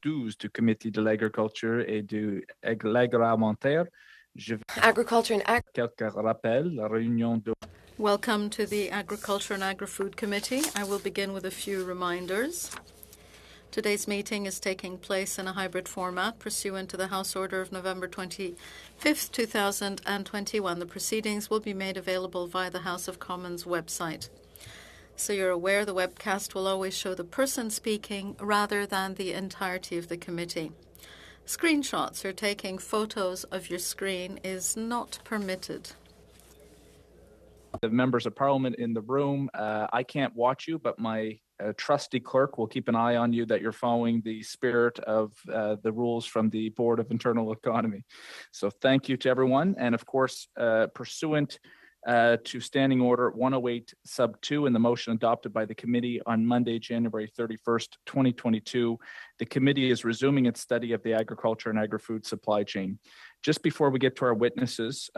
12 du Comité de l'agriculture et de l'agroalimentaire. Agriculture and Quelques rappels, la réunion de... Welcome to the Agriculture and Agri-Food Committee. I will begin with a few reminders. Today's meeting is taking place in a hybrid format pursuant to the House Order of November 25th, 2021. The proceedings will be made available via the House of Commons website. So you're aware the webcast will always show the person speaking rather than the entirety of the committee. Screenshots or taking photos of your screen is not permitted. The members of Parliament in the room, I can't watch you, but my trusty clerk will keep an eye on you that you're following the spirit of the rules from the Board of Internal Economy. So thank you to everyone. And of course, pursuant to Standing Order 108 Sub 2 and the motion adopted by the committee on Monday, January 31st, 2022, the committee is resuming its study of the agriculture and agri-food supply chain. Just before we get to our witnesses,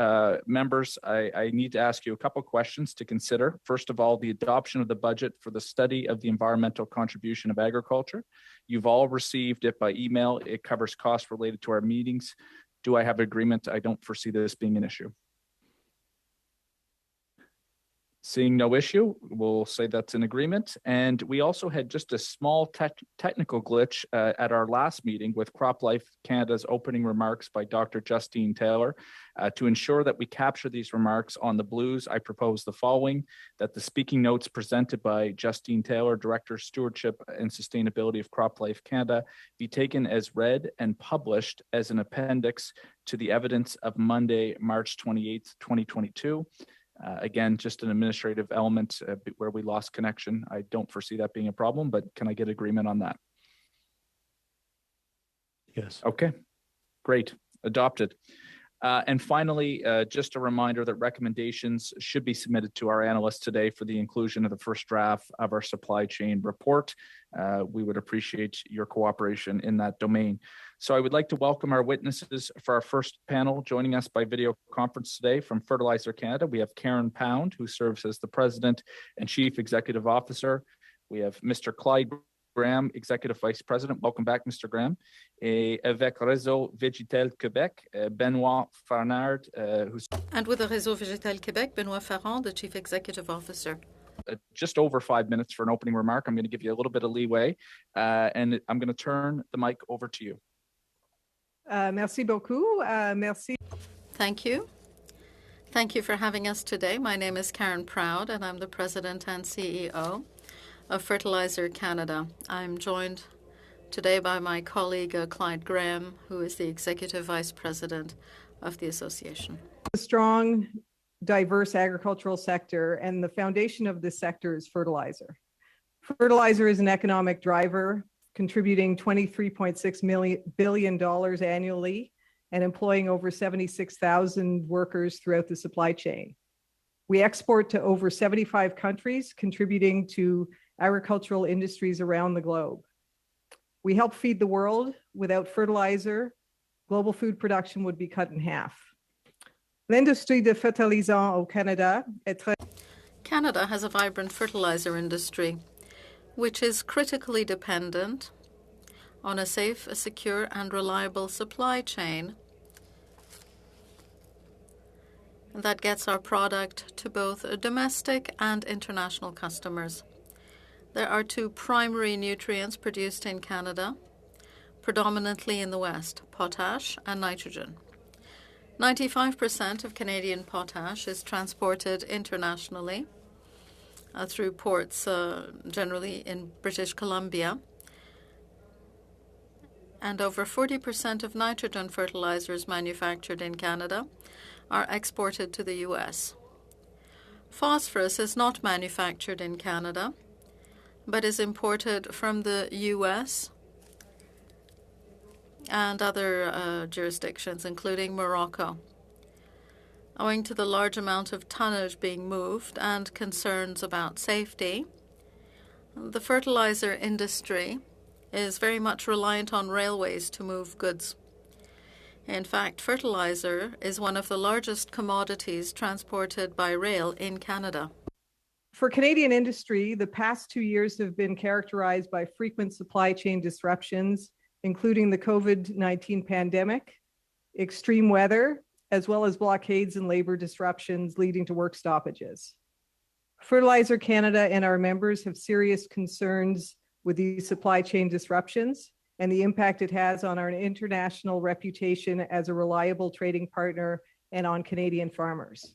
members, I need to ask you a couple questions to consider. First of all, the adoption of the budget for the study of the environmental contribution of agriculture. You've all received it by email. It covers costs related to our meetings. Do I have agreement? I don't foresee this being an issue. Seeing no issue, we'll say that's an agreement. And we also had just a small technical glitch at our last meeting with CropLife Canada's opening remarks by Dr. Justine Taylor. To ensure that we capture these remarks on the blues, I propose the following: that the speaking notes presented by Justine Taylor, Director, Stewardship and Sustainability of CropLife Canada, be taken as read and published as an appendix to the evidence of Monday, March 28th, 2022. Again, just an administrative element where we lost connection. I don't foresee that being a problem, but can I get agreement on that? Yes. Okay, great, adopted. And finally, just a reminder that recommendations should be submitted to our analysts today for the inclusion of the first draft of our supply chain report. We would appreciate your cooperation in that domain. So I would like to welcome our witnesses for our first panel. Joining us by video conference today from Fertilizer Canada, we have Karen Pound, who serves as the President and Chief Executive Officer. We have Mr. Clyde Graham, Executive Vice President. Welcome back, Mr. Graham. Et avec Réseau Végétal Québec, Benoit Farnard, And with the Réseau Végétal Québec, Benoit Farnard, the Chief Executive Officer. Just over 5 minutes for an opening remark. I'm going to give you a little bit of leeway, and I'm going to turn the mic over to you. Merci beaucoup. Merci. Thank you. Thank you for having us today. My name is Karen Proud, and I'm the President and CEO of Fertilizer Canada. I'm joined today by my colleague, Clyde Graham, who is the Executive Vice President of the Association. A strong, diverse agricultural sector, and the foundation of this sector is fertilizer. Fertilizer is an economic driver, contributing $23.6 billion annually and employing over 76,000 workers throughout the supply chain. We export to over 75 countries, contributing to agricultural industries around the globe. We help feed the world. Without fertilizer, global food production would be cut in half. L'industrie de fertilisants au Canada est très... Canada has a vibrant fertilizer industry, which is critically dependent on a safe, secure, and reliable supply chain that gets our product to both domestic and international customers. There are two primary nutrients produced in Canada, predominantly in the West: potash and nitrogen. 95% of Canadian potash is transported internationally through ports, generally in British Columbia. And over 40% of nitrogen fertilizers manufactured in Canada are exported to the U.S. Phosphorus is not manufactured in Canada, but is imported from the U.S. and other jurisdictions, including Morocco. Owing to the large amount of tonnage being moved and concerns about safety, the fertilizer industry is very much reliant on railways to move goods. In fact, fertilizer is one of the largest commodities transported by rail in Canada. For Canadian industry, the past 2 years have been characterized by frequent supply chain disruptions, including the COVID-19 pandemic, extreme weather, as well as blockades and labor disruptions leading to work stoppages. Fertilizer Canada and our members have serious concerns with these supply chain disruptions and the impact it has on our international reputation as a reliable trading partner and on Canadian farmers.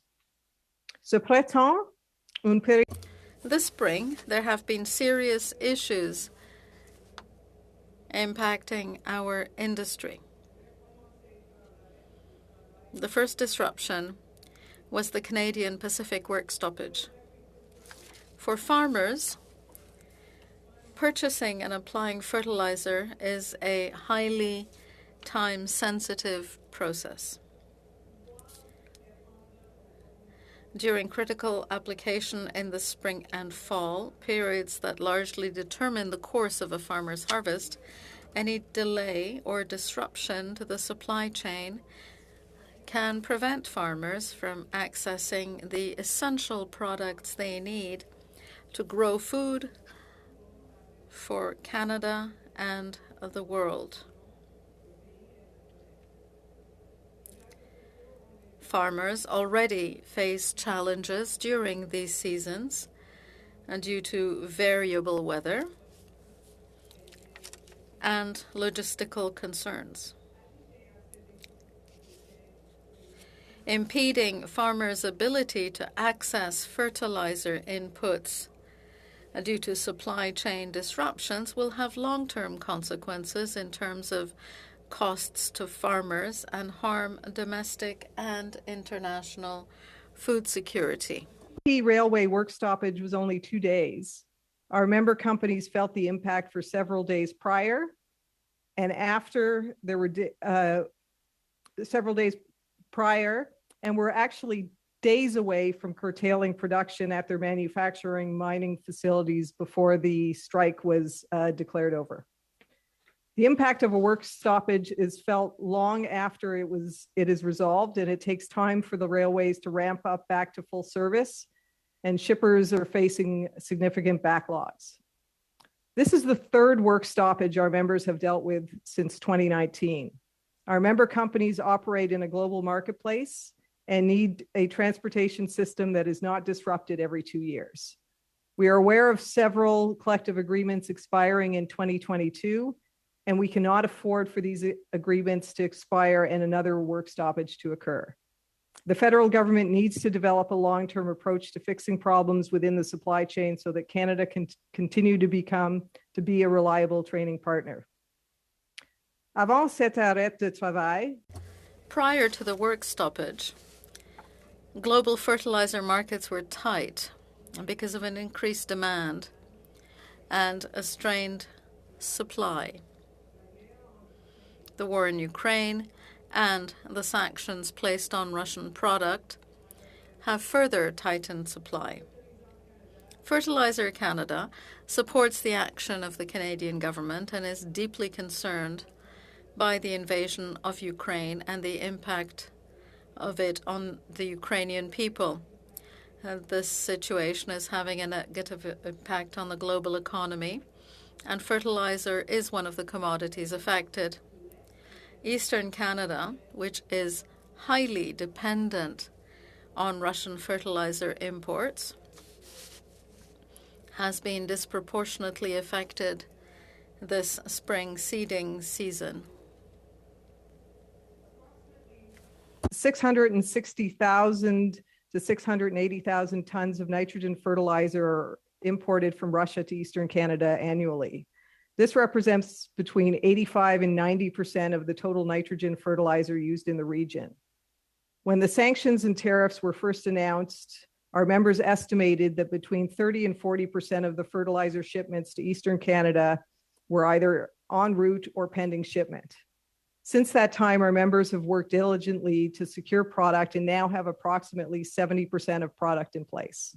This spring, there have been serious issues impacting our industry. The first disruption was the Canadian Pacific work stoppage. For farmers, purchasing and applying fertilizer is a highly time-sensitive process. During critical application in the spring and fall, periods that largely determine the course of a farmer's harvest, any delay or disruption to the supply chain can prevent farmers from accessing the essential products they need to grow food for Canada and the world. Farmers already face challenges during these seasons and due to variable weather and logistical concerns. Impeding farmers' ability to access fertilizer inputs due to supply chain disruptions will have long-term consequences in terms of costs to farmers and harm domestic and international food security. The railway work stoppage was only 2 days. Our member companies felt the impact for several days prior, and after there were several days prior, and were actually days away from curtailing production at their manufacturing mining facilities before the strike was declared over. The impact of a work stoppage is felt long after it is resolved, and it takes time for the railways to ramp up back to full service, and shippers are facing significant backlogs. This is the third work stoppage our members have dealt with since 2019. Our member companies operate in a global marketplace and need a transportation system that is not disrupted every 2 years. We are aware of several collective agreements expiring in 2022, and we cannot afford for these agreements to expire and another work stoppage to occur. The federal government needs to develop a long-term approach to fixing problems within the supply chain so that Canada can continue to be a reliable trading partner. Avant cet arrêt de travail, prior to the work stoppage, global fertilizer markets were tight because of an increased demand and a strained supply. The war in Ukraine and the sanctions placed on Russian product have further tightened supply. Fertilizer Canada supports the action of the Canadian government and is deeply concerned by the invasion of Ukraine and the impact of it on the Ukrainian people. This situation is having a negative impact on the global economy, and fertilizer is one of the commodities affected. Eastern Canada, which is highly dependent on Russian fertilizer imports, has been disproportionately affected this spring seeding season. 660,000 to 680,000 tons of nitrogen fertilizer are imported from Russia to Eastern Canada annually. This represents between 85 and 90% of the total nitrogen fertilizer used in the region. When the sanctions and tariffs were first announced, our members estimated that between 30 and 40% of the fertilizer shipments to Eastern Canada were either en route or pending shipment. Since that time, our members have worked diligently to secure product and now have approximately 70% of product in place.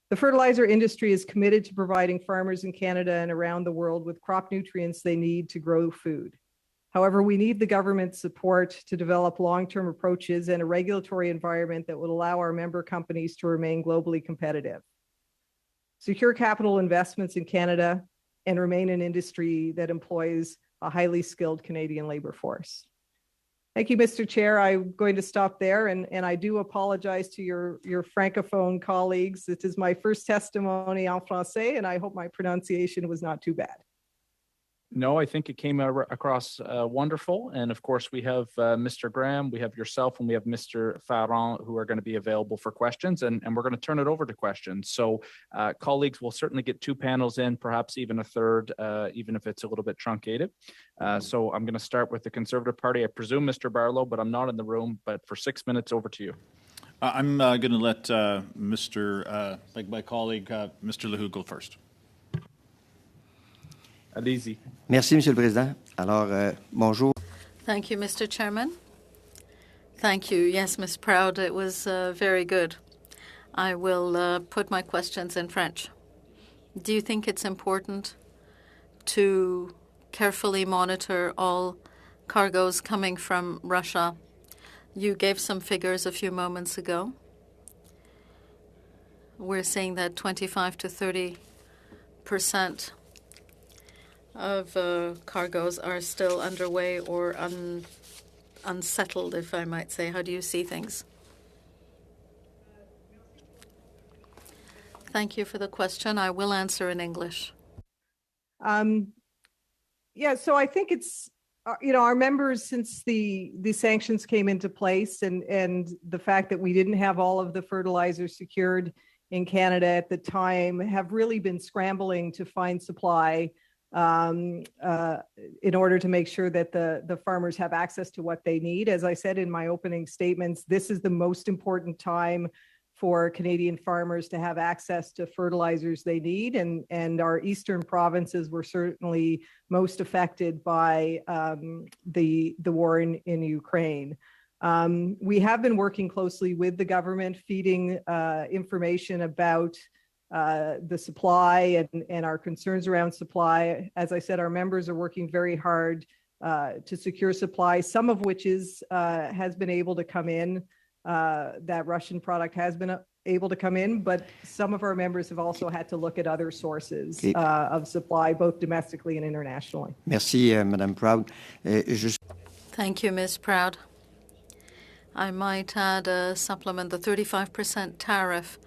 The fertilizer industry is committed to providing farmers in Canada and around the world with crop nutrients they need to grow food. However, we need the government's support to develop long-term approaches and a regulatory environment that would allow our member companies to remain globally competitive. Secure capital investments in Canada, and remain an industry that employs a highly skilled Canadian labor force. Thank you, Mr. Chair. I'm going to stop there, and I do apologize to your Francophone colleagues. This is my first testimony en français, and I hope my pronunciation was not too bad. No, I think it came across wonderful. And of course, we have Mr. Graham, we have yourself, and we have Mr. Farron, who are going to be available for questions. And we're going to turn it over to questions. So colleagues will certainly get 2 panels in, perhaps even a third, even if it's a little bit truncated. So I'm going to start with the Conservative Party. I presume Mr. Barlow, but I'm not in the room. But for 6 minutes, over to you. I'm going to let my colleague, Mr. Lehoux, go first. Allez-y. Merci, Monsieur le Président. Alors, bonjour. Thank you, Mr. Chairman. Thank you. Yes, Ms. Proud, it was very good. I will put my questions in French. Do you think it's important to carefully monitor all cargoes coming from Russia? You gave some figures a few moments ago. We're saying that 25 to 30% of cargoes are still underway or unsettled, if I might say. How do you see things? Thank you for the question. I will answer in English. Yeah, so I think it's, our members, since the sanctions came into place and the fact that we didn't have all of the fertilizer secured in Canada at the time, have really been scrambling to find supply in order to make sure that the farmers have access to what they need. As I said in my opening statements, this is the most important time for Canadian farmers to have access to fertilizers they need. And our eastern provinces were certainly most affected by the war in Ukraine. We have been working closely with the government, feeding information about the supply and our concerns around supply. As I said, our members are working very hard to secure supply, some of which has been able to come in. That Russian product has been able to come in, but some of our members have also had to look at other sources of supply, both domestically and internationally. Merci, Madame Proud. Thank you, Ms. Proud. I might add supplement the 35% tariff.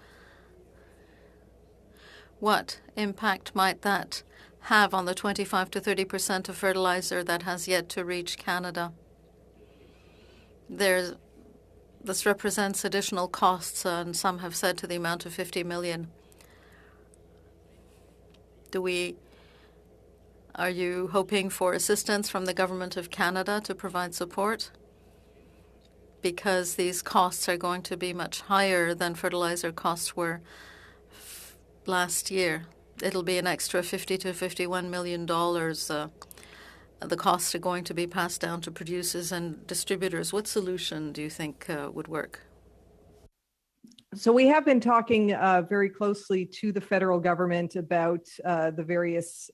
What impact might that have on the 25 to 30% of fertilizer that has yet to reach Canada? This represents additional costs, and some have said to the amount of 50 million. Are you hoping for assistance from the Government of Canada to provide support? Because these costs are going to be much higher than fertilizer costs were last year. It'll be an extra $50 to $51 million. The costs are going to be passed down to producers and distributors. What solution do you think would work? So we have been talking very closely to the federal government about the various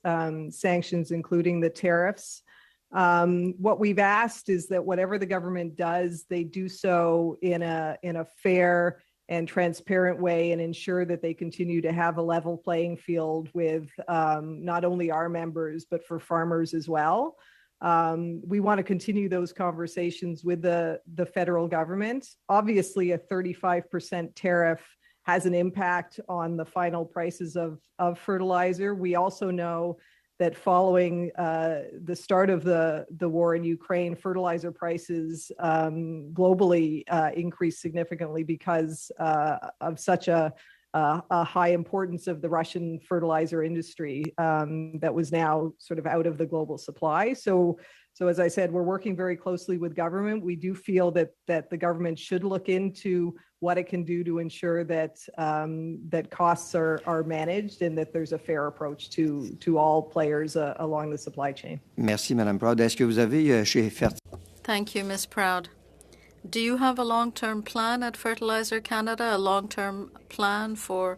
sanctions, including the tariffs. What we've asked is that whatever the government does, they do so in a fair and transparent way and ensure that they continue to have a level playing field with not only our members, but for farmers as well. We want to continue those conversations with the federal government. Obviously, a 35% tariff has an impact on the final prices of fertilizer. We also know that following the start of the war in Ukraine, fertilizer prices globally increased significantly because of such a high importance of the Russian fertilizer industry that was now sort of out of the global supply. So as I said, we're working very closely with government. We do feel that the government should look into what it can do to ensure that that costs are managed and that there's a fair approach to all players along the supply chain. Merci, Madame Proud. Est-ce que vous avez chez Fertig? Thank you, Ms. Proud. Do you have a long-term plan at Fertilizer Canada, a long-term plan for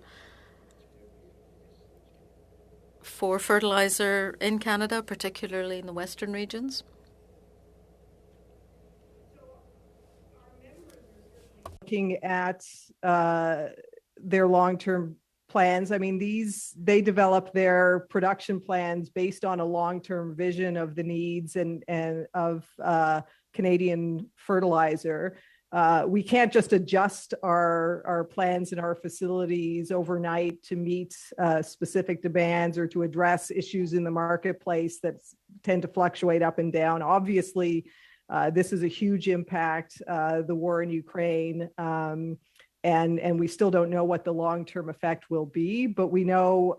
fertilizer in Canada, particularly in the western regions? Looking at their long-term plans. I mean, they develop their production plans based on a long-term vision of the needs and of Canadian fertilizer. We can't just adjust our plans and our facilities overnight to meet specific demands or to address issues in the marketplace that tend to fluctuate up and down. Obviously, this is a huge impact, the war in Ukraine, and we still don't know what the long-term effect will be, but we know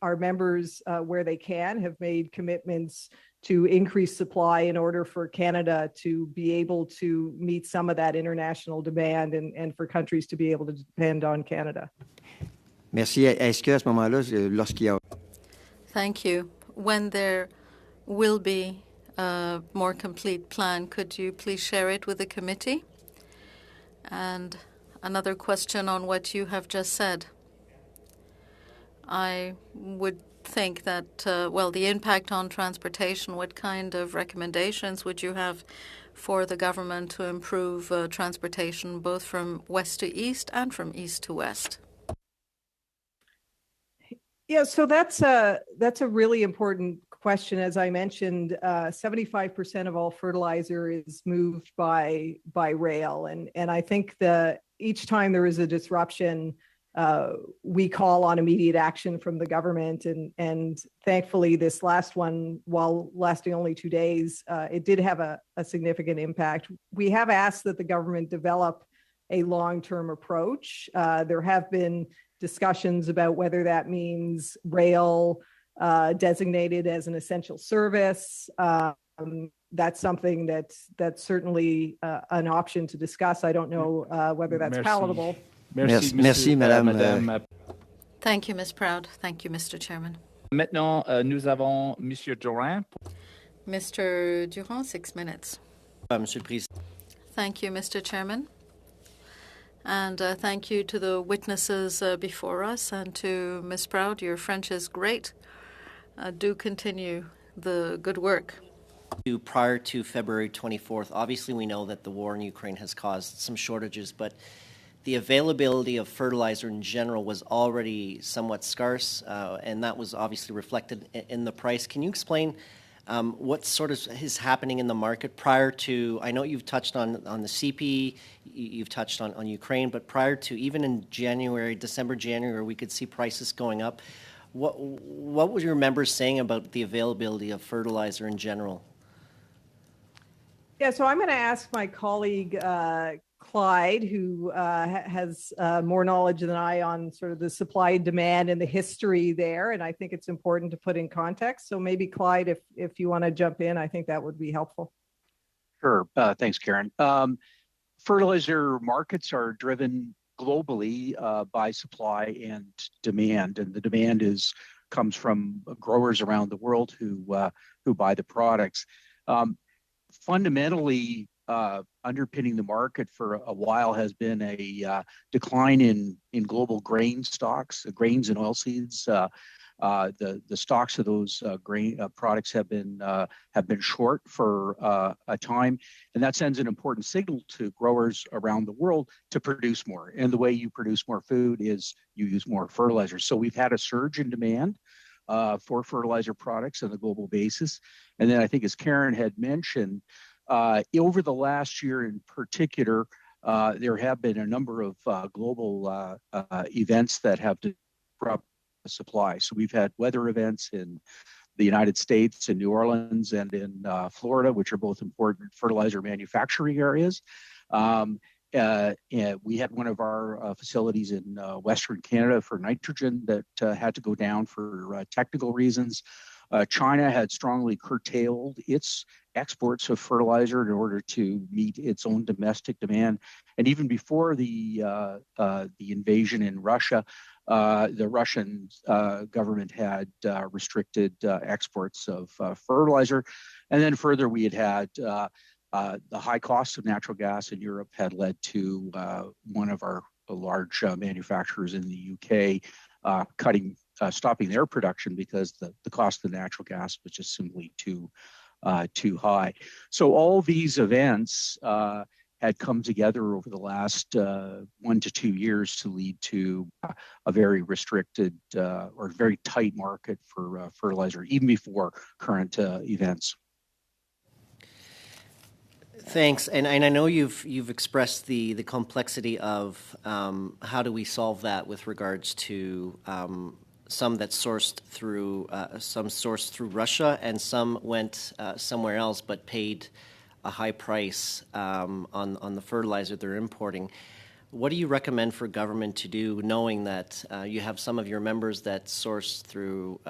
our members, where they can, have made commitments to increase supply in order for Canada to be able to meet some of that international demand and for countries to be able to depend on Canada. Merci. Est-ce qu'à ce moment-là, lorsqu'il y a... Thank you. When there will be a more complete plan, could you please share it with the committee? And another question on what you have just said. I would think that, well, the impact on transportation, what kind of recommendations would you have for the government to improve transportation both from west to east and from east to west? Yeah, so that's a really important question. As I mentioned, 75% of all fertilizer is moved by rail, and I think each time there is a disruption, we call on immediate action from the government, and thankfully this last one, while lasting only 2 days, it did have a significant impact. We have asked that the government develop a long-term approach. There have been discussions about whether that means rail designated as an essential service. That's something that's certainly an option to discuss. I don't know whether that's palatable. Merci, Madame. Thank you, Ms. Proud. Thank you, Mr. Chairman. Maintenant, nous avons Monsieur Durand. Mr. Durand, 6 minutes. Monsieur le Président. Thank you, Mr. Chairman. And thank you to the witnesses before us and to Ms. Proud. Your French is great. Do continue the good work. Prior to February 24th, obviously we know that the war in Ukraine has caused some shortages, but the availability of fertilizer in general was already somewhat scarce, and that was obviously reflected in the price. Can you explain what sort of is happening in the market prior to, I know you've touched on the CP, you've touched on Ukraine, but prior to, even in December, January, we could see prices going up. What were your members saying about the availability of fertilizer in general? Yeah, so I'm going to ask my colleague, Clyde, who has more knowledge than I on sort of the supply and demand and the history there. And I think it's important to put in context. So maybe Clyde, if you want to jump in, I think that would be helpful. Sure. Thanks, Karen. Fertilizer markets are driven globally by supply and demand. And the demand comes from growers around the world who buy the products. Fundamentally, underpinning the market for a while has been a decline in global grain stocks, grains and oilseeds. The stocks of those grain products have been short for a time, and that sends an important signal to growers around the world to produce more. And the way you produce more food is you use more fertilizer. So we've had a surge in demand for fertilizer products on a global basis. And then I think, as Karen had mentioned, over the last year in particular, there have been a number of global events that have disrupted the supply. So we've had weather events in the United States, in New Orleans, and in Florida, which are both important fertilizer manufacturing areas. And we had one of our facilities in Western Canada for nitrogen that had to go down for technical reasons. China had strongly curtailed its exports of fertilizer in order to meet its own domestic demand. And even before the invasion in Russia, the Russian government had restricted exports of fertilizer. And then further, we had the high cost of natural gas in Europe had led to one of our large manufacturers in the UK stopping their production because the cost of the natural gas was just simply too high. So all these events had come together over the last 1 to 2 years to lead to a very restricted or very tight market for fertilizer, even before current events. Thanks, and I know you've expressed the complexity of how do we solve that with regards to some that's sourced through Russia, and some went somewhere else but paid a high price on the fertilizer they're importing. What do you recommend for government to do, knowing that you have some of your members that source through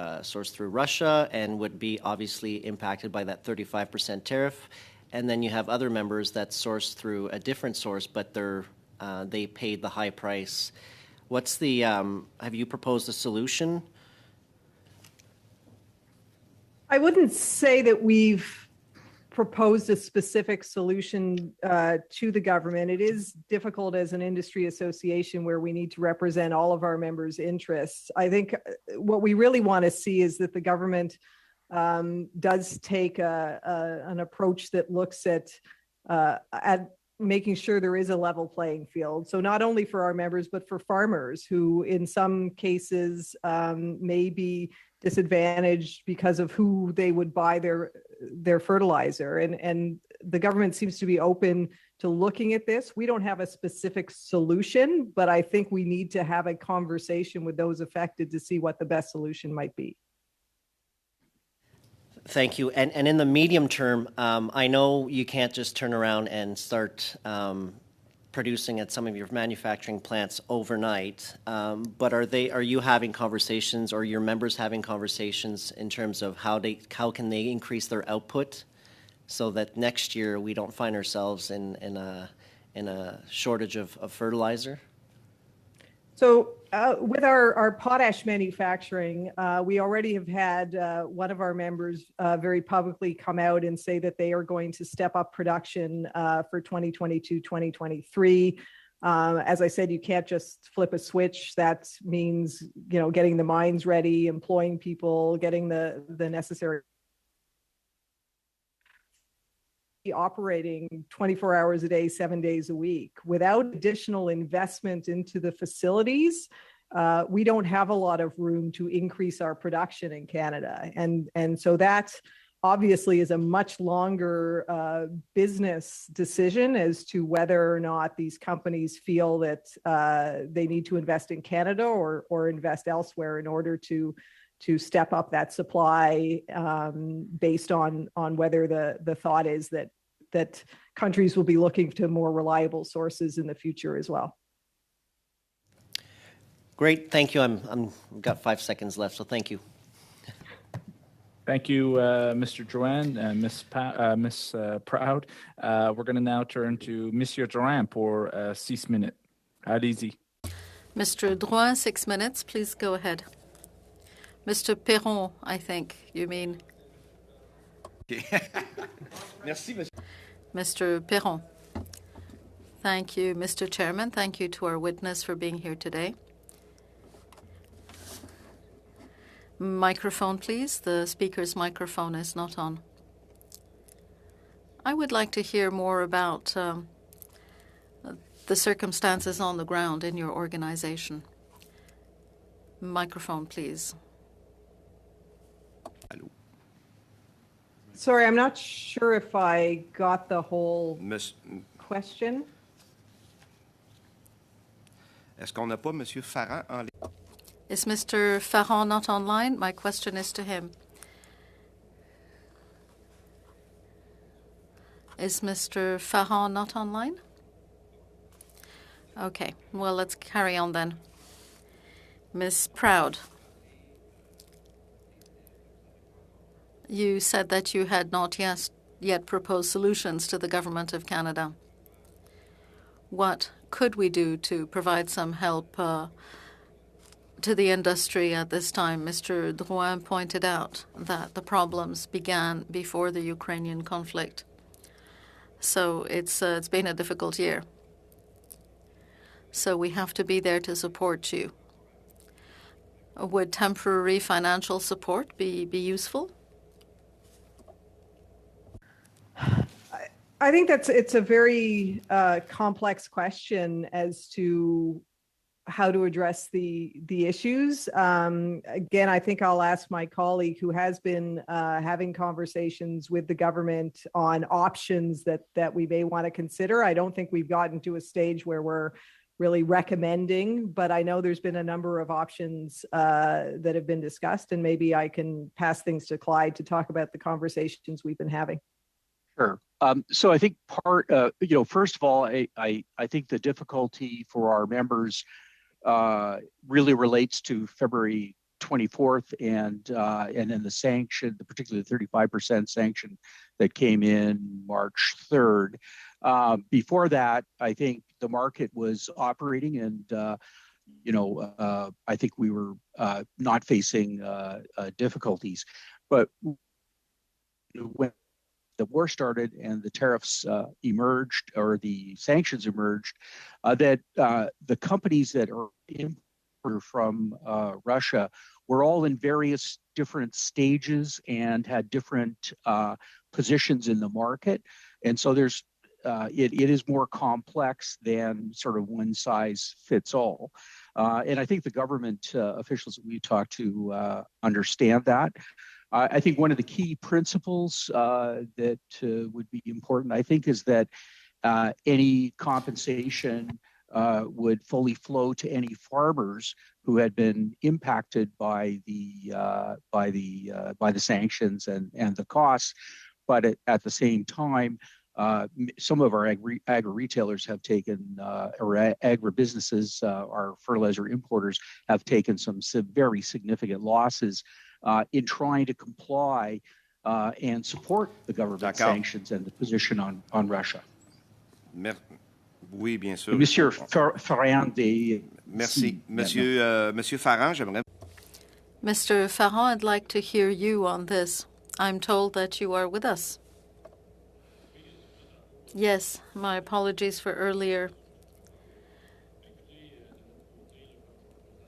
Russia and would be obviously impacted by that 35% tariff, and then you have other members that source through a different source, but they paid the high price? What's the have you proposed a solution? I wouldn't say that we've proposed a specific solution to the government. It is difficult as an industry association where we need to represent all of our members' interests. I think what we really want to see is that the government does take an approach that looks at making sure there is a level playing field. So not only for our members, but for farmers who in some cases may be disadvantaged because of who they would buy their fertilizer. And the government seems to be open to looking at this. We don't have a specific solution, but I think we need to have a conversation with those affected to see what the best solution might be. Thank you. And in the medium term, I know you can't just turn around and start producing at some of your manufacturing plants overnight, but are you having conversations, or your members having conversations in terms of how can they increase their output so that next year we don't find ourselves in a shortage of fertilizer? So with our potash manufacturing, we already have had one of our members very publicly come out and say that they are going to step up production for 2022, 2023. As I said, you can't just flip a switch. That means, getting the mines ready, employing people, getting the necessary operating 24 hours a day, 7 days a week. Without additional investment into the facilities, we don't have a lot of room to increase our production in Canada. And so that obviously is a much longer business decision as to whether or not these companies feel that they need to invest in Canada or invest elsewhere in order to step up that supply, based on whether the thought is that countries will be looking to more reliable sources in the future as well. Great, thank you. I've got 5 seconds left, so thank you. Thank you, Mr. Drouin and Ms. Proud. We're going to now turn to Monsieur Drouin for 6 minutes. Allez-y. Mr. Drouin, 6 minutes, please go ahead. Mr. Perron, I think you mean. Merci, monsieur. Mr. Perron. Thank you, Mr. Chairman. Thank you to our witness for being here today. Microphone, please. The speaker's microphone is not on. I would like to hear more about the circumstances on the ground in your organization. Microphone, please. Sorry, I'm not sure if I got the whole question. Est-ce qu'on n'a pas Monsieur Farran en ligne? Is Mr. Farran not online? My question is to him. Is Mr. Farran not online? Okay, well, let's carry on then. Ms. Proud. You said that you had not yet proposed solutions to the Government of Canada. What could we do to provide some help to the industry at this time? Mr. Drouin pointed out that the problems began before the Ukrainian conflict. So it's been a difficult year. So we have to be there to support you. Would temporary financial support be useful? I think it's a very complex question as to how to address the issues. Again, I think I'll ask my colleague who has been having conversations with the government on options that we may want to consider. I don't think we've gotten to a stage where we're really recommending, but I know there's been a number of options that have been discussed, and maybe I can pass things to Clyde to talk about the conversations we've been having. Sure. So I think first of all, I think the difficulty for our members really relates to February 24th and then the sanction, particularly the 35% sanction that came in March 3rd. Before that, I think the market was operating, and I think we were not facing difficulties. But when the war started and the tariffs emerged, or the sanctions emerged, that the companies that are imported from Russia were all in various different stages and had different positions in the market. And so there's it is more complex than sort of one size fits all. And I think the government officials that we talked to understand that. I think one of the key principles that would be important, I think, is that any compensation would fully flow to any farmers who had been impacted by the sanctions and the costs. But at the same time, some of our agri-retailers have taken, or agribusinesses, our fertilizer importers, have taken some very significant losses in trying to comply and support the government sanctions and the position on Russia. Oui, bien sûr. Monsieur Ferrand, Merci. Monsieur Farrand, j'aimerais. Mr. Farrand, I'd like to hear you on this. I'm told that you are with us. Yes, my apologies for earlier.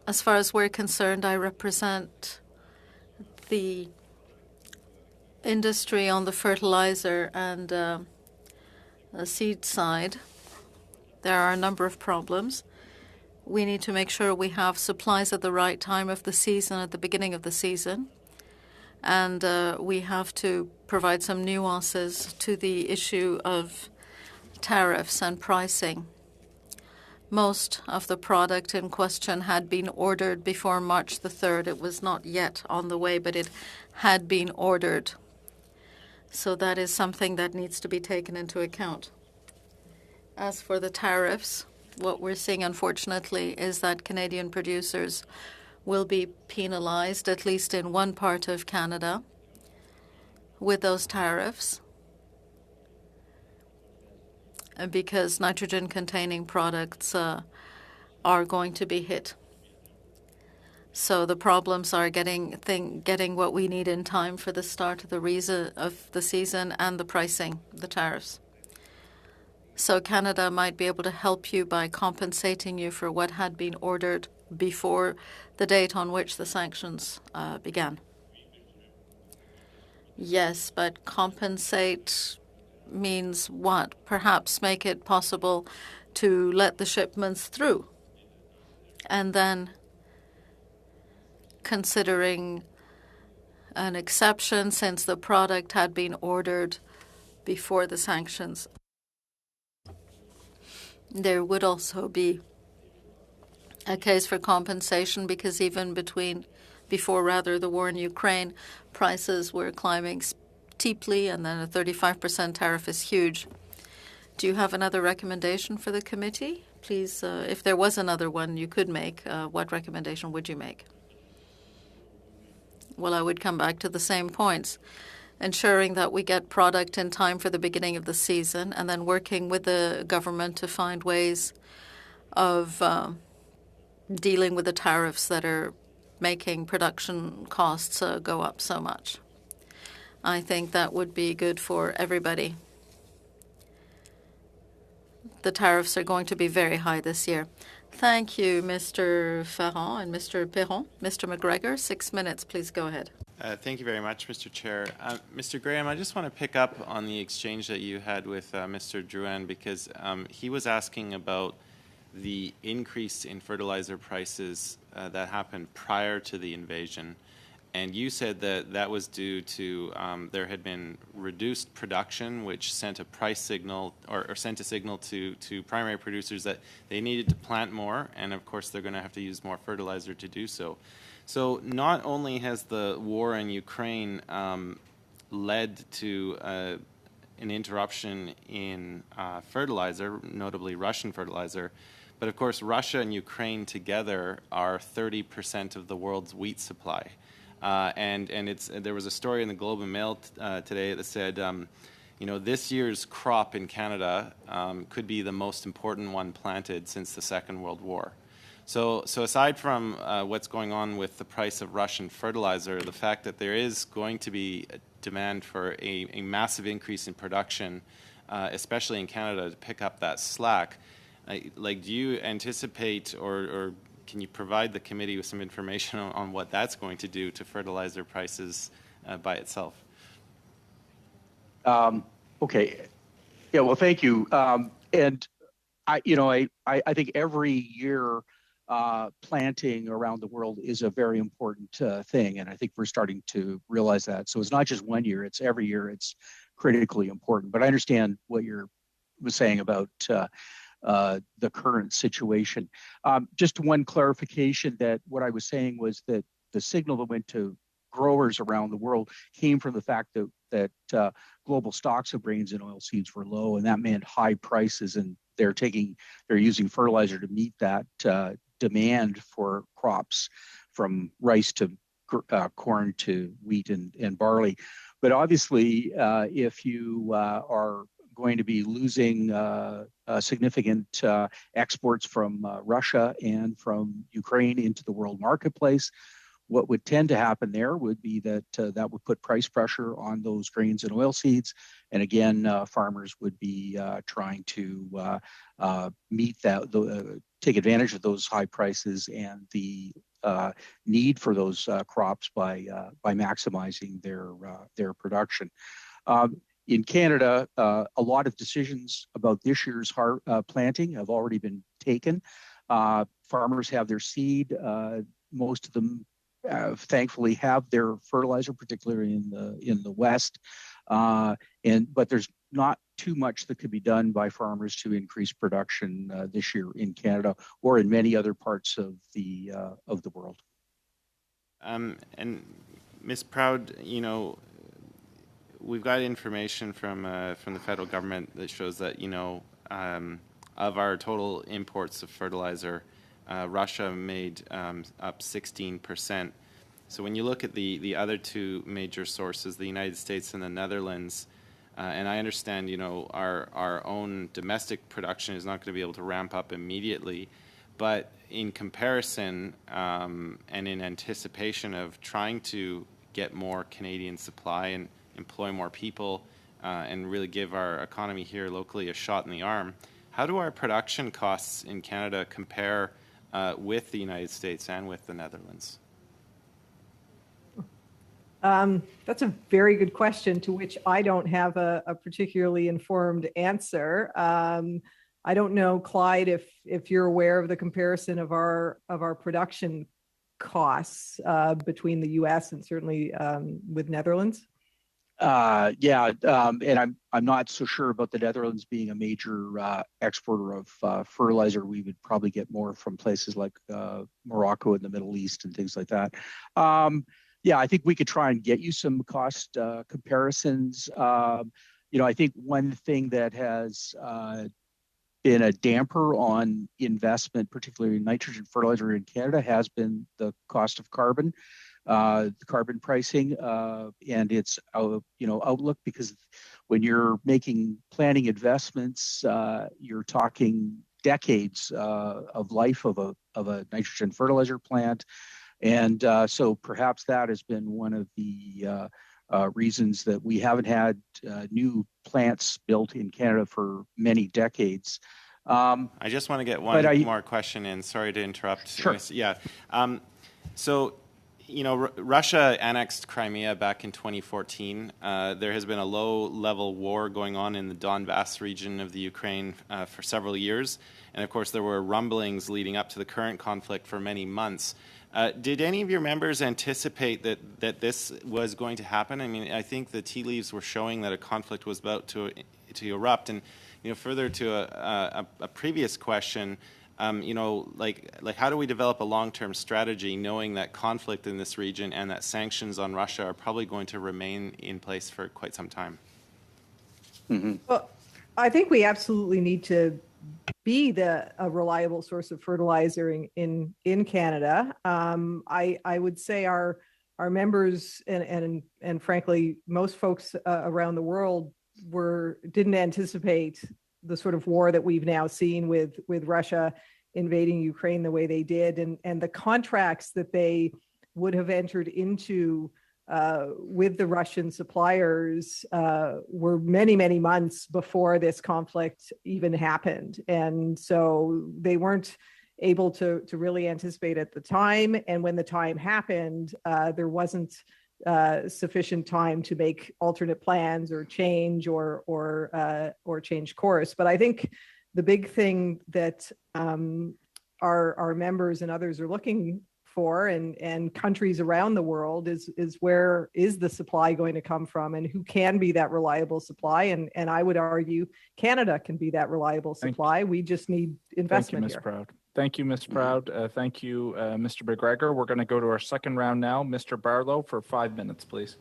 As far as we're concerned, I represent the industry on the fertilizer and the seed side. There are a number of problems. We need to make sure we have supplies at the right time of the season, at the beginning of the season. And we have to provide some nuances to the issue of tariffs and pricing. Most of the product in question had been ordered before March the 3rd. It was not yet on the way, but it had been ordered. So that is something that needs to be taken into account. As for the tariffs, what we're seeing, unfortunately, is that Canadian producers will be penalized, at least in one part of Canada, with those tariffs, because nitrogen-containing products are going to be hit. So the problems are getting what we need in time for the start of the season and the pricing, the tariffs. So Canada might be able to help you by compensating you for what had been ordered before the date on which the sanctions began. Yes, but compensate means what? Perhaps make it possible to let the shipments through. And then considering an exception since the product had been ordered before the sanctions, there would also be a case for compensation, because even before the war in Ukraine, prices were climbing steeply, and then a 35% tariff is huge. Do you have another recommendation for the committee? Please, if there was another one you could make, what recommendation would you make? Well, I would come back to the same points. Ensuring that we get product in time for the beginning of the season, and then working with the government to find ways of dealing with the tariffs that are making production costs go up so much. I think that would be good for everybody. The tariffs are going to be very high this year. Thank you, Mr. Farrand and Mr. Perron. Mr. McGregor, 6 minutes, please go ahead. Thank you very much, Mr. Chair. Mr. Graham, I just want to pick up on the exchange that you had with Mr. Drouin, because he was asking about the increase in fertilizer prices that happened prior to the invasion. And you said that that was due to there had been reduced production, which sent a price signal or sent a signal to primary producers that they needed to plant more. And of course, they're going to have to use more fertilizer to do so. So not only has the war in Ukraine led to an interruption in fertilizer, notably Russian fertilizer, but of course Russia and Ukraine together are 30% of the world's wheat supply. And there was a story in the Globe and Mail today that said, this year's crop in Canada could be the most important one planted since the Second World War. So aside from what's going on with the price of Russian fertilizer, the fact that there is going to be a demand for a massive increase in production, especially in Canada, to pick up that slack, do you anticipate or can you provide the committee with some information on what that's going to do to fertilizer prices by itself? Okay. Yeah, well, thank you. And I think every year planting around the world is a very important thing. And I think we're starting to realize that. So it's not just 1 year, it's every year. It's critically important. But I understand what you're saying about the current situation. Just one clarification, that what I was saying was that the signal that went to growers around the world came from the fact that global stocks of grains and oilseeds were low, and that meant high prices, and they're using fertilizer to meet that demand for crops from rice to corn to wheat and barley. But obviously, if you are going to be losing significant exports from Russia and from Ukraine into the world marketplace, what would tend to happen there would be that that would put price pressure on those grains and oilseeds. And again, farmers would be trying to meet that, take advantage of those high prices and the need for those crops by maximizing their production. In Canada, a lot of decisions about this year's planting have already been taken. Farmers have their seed. Most of them thankfully have their fertilizer, particularly in the West. But there's not too much that could be done by farmers to increase production this year in Canada or in many other parts of the world. And Ms. Proud, we've got information from the federal government that shows that of our total imports of fertilizer, Russia made up 16%. So when you look at the other two major sources, the United States and the Netherlands, and I understand our own domestic production is not going to be able to ramp up immediately, but in comparison and in anticipation of trying to get more Canadian supply and employ more people and really give our economy here locally a shot in the arm, how do our production costs in Canada compare with the United States and with the Netherlands? That's a very good question, to which I don't have a particularly informed answer. I don't know, Clyde, if you're aware of the comparison of our production costs between the U.S. and certainly with Netherlands. And I'm not so sure about the Netherlands being a major exporter of fertilizer. We would probably get more from places like Morocco and the Middle East and things like that. I think we could try and get you some cost comparisons. I think one thing that has been a damper on investment, particularly in nitrogen fertilizer in Canada, has been the cost of carbon. The carbon pricing and its outlook, because when you're making planning investments, you're talking decades of life of a nitrogen fertilizer plant, and so perhaps that has been one of the reasons that we haven't had new plants built in Canada for many decades. I just want to get one more question in. Sorry to interrupt. Sure. Yeah. So Russia annexed Crimea back in 2014. There has been a low-level war going on in the Donbass region of the Ukraine for several years. And of course, there were rumblings leading up to the current conflict for many months. Did any of your members anticipate that this was going to happen? I mean, I think the tea leaves were showing that a conflict was about to erupt. And further to a previous question, like how do we develop a long-term strategy knowing that conflict in this region and that sanctions on Russia are probably going to remain in place for quite some time? Mm-hmm. Well, I think we absolutely need to be a reliable source of fertilizer in Canada. I would say our members and frankly most folks around the world didn't anticipate the sort of war that we've now seen with Russia invading Ukraine the way they did, and the contracts that they would have entered into with the Russian suppliers were many, many months before this conflict even happened. And so they weren't able to really anticipate at the time. And when the time happened, there wasn't sufficient time to make alternate plans or change or change course. But I think the big thing that our members and others are looking for, and countries around the world, is where is the supply going to come from, and who can be that reliable supply? And I would argue Canada can be that reliable supply. We just need investment. Thank you, Ms. Proud. Thank you, Ms. Proud. Thank you, Mr. McGregor. We're going to go to our second round now. Mr. Barlow, for 5 minutes, please.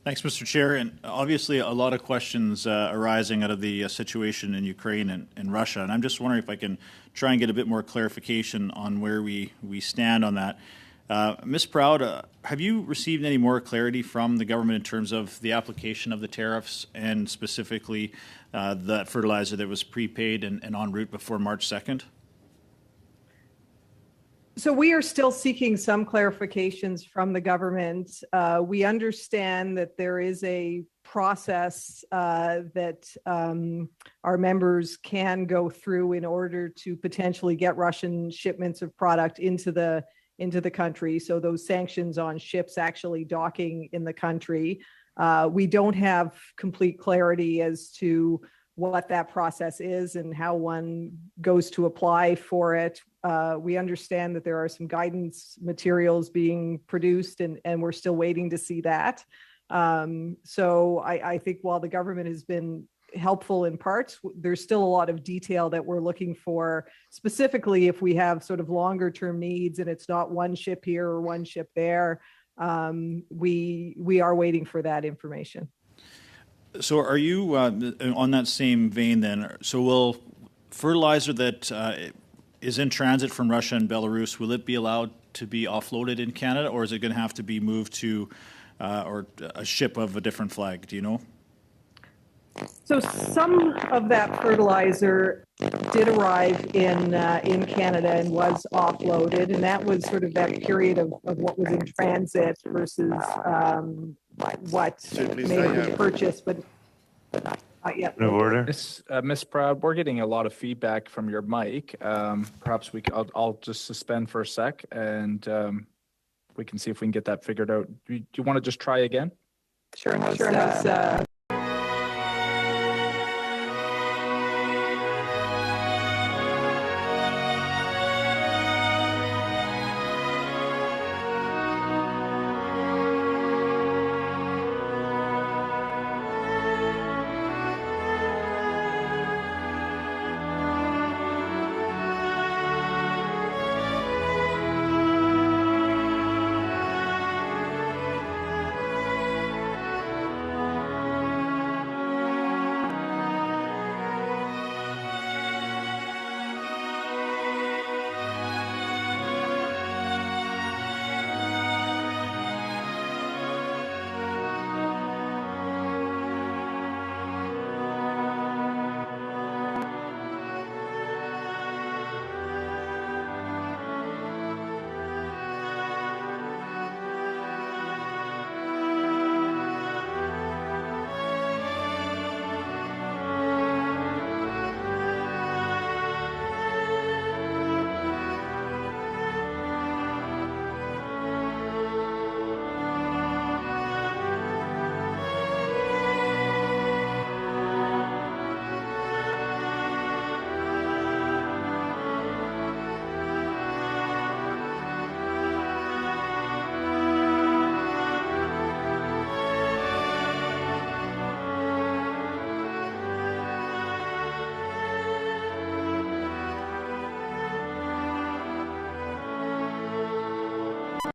Thanks, Mr. Chair. And obviously, a lot of questions arising out of the situation in Ukraine and Russia. And I'm just wondering if I can try and get a bit more clarification on where we stand on that. Ms. Proud, have you received any more clarity from the government in terms of the application of the tariffs and specifically the fertilizer that was prepaid and en route before March 2nd? So we are still seeking some clarifications from the government. We understand that there is a process that our members can go through in order to potentially get Russian shipments of product into the country. So those sanctions on ships actually docking in the country. We don't have complete clarity as to what that process is and how one goes to apply for it. We understand that there are some guidance materials being produced, and we're still waiting to see that. So I think while the government has been helpful in parts, there's still a lot of detail that we're looking for, specifically if we have sort of longer term needs and it's not one ship here or one ship there. We are waiting for that information. So are you, on that same vein then, so will fertilizer that is in transit from Russia and Belarus, will it be allowed to be offloaded in Canada, or is it going to have to be moved to or a ship of a different flag? Do you know? So some of that fertilizer did arrive in Canada and was offloaded, and that was sort of that period of what was in transit versus what may have been purchased, but not yet. No order. Ms. Proud, we're getting a lot of feedback from your mic. Perhaps I'll just suspend for a sec, and we can see if we can get that figured out. Do you want to just try again? Sure.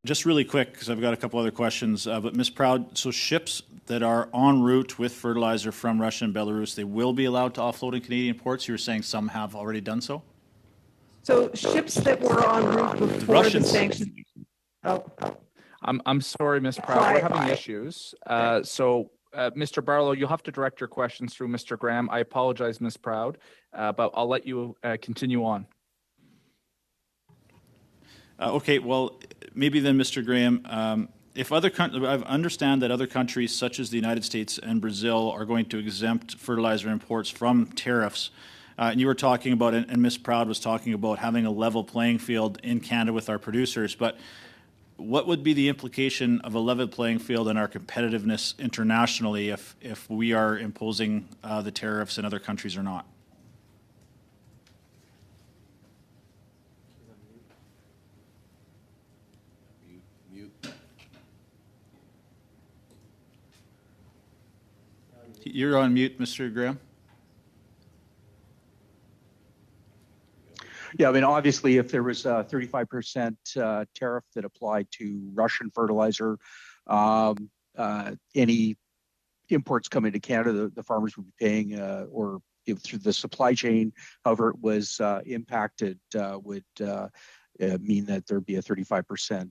Just really quick, because I've got a couple other questions, but Ms. Proud, so ships that are en route with fertilizer from Russia and Belarus, they will be allowed to offload in Canadian ports? You were saying some have already done so? So ships that were en route before Russians. the sanctions. Oh. I'm sorry, Ms. Proud. We're having issues. Mr. Barlow, you'll have to direct your questions through Mr. Graham. I apologize, Ms. Proud, but I'll let you continue on. Okay, well, maybe then, Mr. Graham, I understand that other countries such as the United States and Brazil are going to exempt fertilizer imports from tariffs. And you were talking about, and Ms. Proud was talking about having a level playing field in Canada with our producers, but what would be the implication of a level playing field in our competitiveness internationally if we are imposing the tariffs and other countries are not? You're on mute, Mr. Graham. Yeah, I mean, obviously, if there was a 35% tariff that applied to Russian fertilizer, any imports coming to Canada, the farmers would be paying, or if through the supply chain, however it was impacted, would mean that there'd be a 35%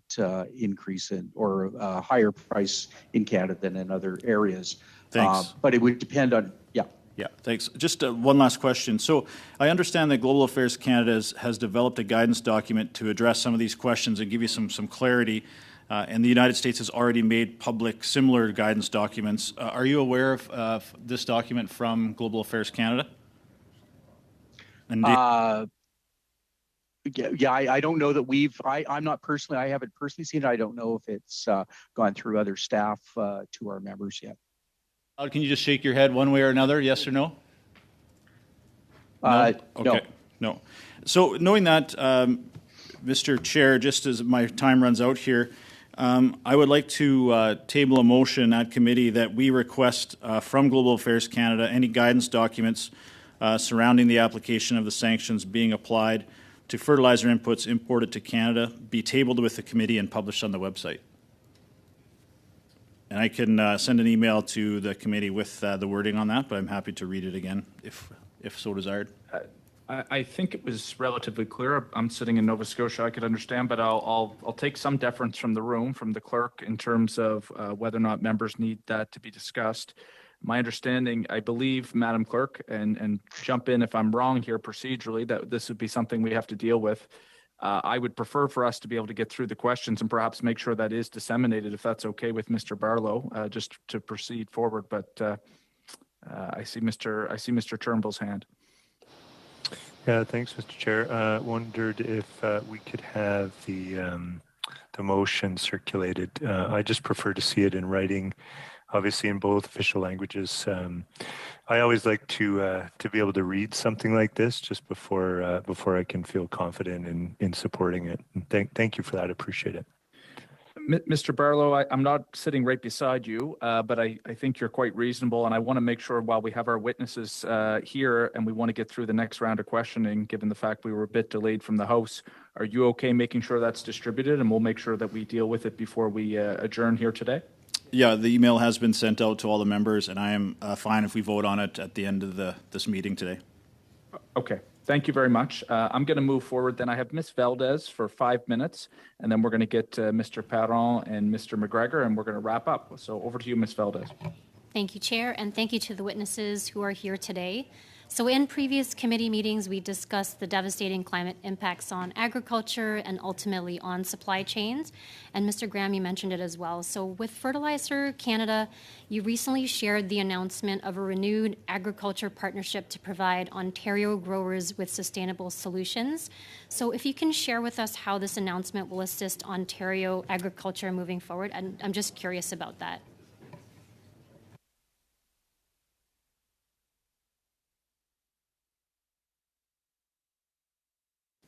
increase in, or a higher price in Canada than in other areas. Thanks. But it would depend on, yeah. Yeah, thanks. Just one last question. So I understand that Global Affairs Canada has developed a guidance document to address some of these questions and give you some clarity. And the United States has already made public similar guidance documents. Are you aware of this document from Global Affairs Canada? And I don't know that I'm not personally, I haven't personally seen it. I don't know if it's gone through other staff to our members yet. Can you just shake your head one way or another, yes or no? No. Okay. No. So knowing that, Mr. Chair, just as my time runs out here, I would like to table a motion at committee that we request from Global Affairs Canada any guidance documents surrounding the application of the sanctions being applied to fertilizer inputs imported to Canada be tabled with the committee and published on the website. And I can send an email to the committee with the wording on that, but I'm happy to read it again if so desired. I think it was relatively clear. I'm sitting in Nova Scotia. I could understand, but I'll take some deference from the room, from the clerk, in terms of whether or not members need that to be discussed. My understanding, I believe, Madam Clerk, and jump in if I'm wrong here procedurally, that this would be something we have to deal with. I would prefer for us to be able to get through the questions and perhaps make sure that is disseminated, if that's okay with Mr. Barlow, just to proceed forward. But I see Mr. Turnbull's hand. Yeah, thanks, Mr. Chair. Wondered if we could have the motion circulated. I just prefer to see it in writing, obviously in both official languages. I always like to be able to read something like this just before I can feel confident in supporting it. And thank you for that. I appreciate it. Mr. Barlow, I'm not sitting right beside you, but I think you're quite reasonable, and I want to make sure while we have our witnesses here and we want to get through the next round of questioning, given the fact we were a bit delayed from the House, are you okay making sure that's distributed, and we'll make sure that we deal with it before we adjourn here today? Yeah, the email has been sent out to all the members, and I am fine if we vote on it at the end of this meeting today. Okay. Thank you very much. I'm going to move forward. Then I have Ms. Valdez for 5 minutes, and then we're going to get Mr. Perron and Mr. McGregor, and we're going to wrap up. So over to you, Ms. Valdez. Thank you, Chair, and thank you to the witnesses who are here today. So in previous committee meetings, we discussed the devastating climate impacts on agriculture and ultimately on supply chains. And Mr. Graham, you mentioned it as well. So with Fertilizer Canada, you recently shared the announcement of a renewed agriculture partnership to provide Ontario growers with sustainable solutions. So if you can share with us how this announcement will assist Ontario agriculture moving forward, and I'm just curious about that.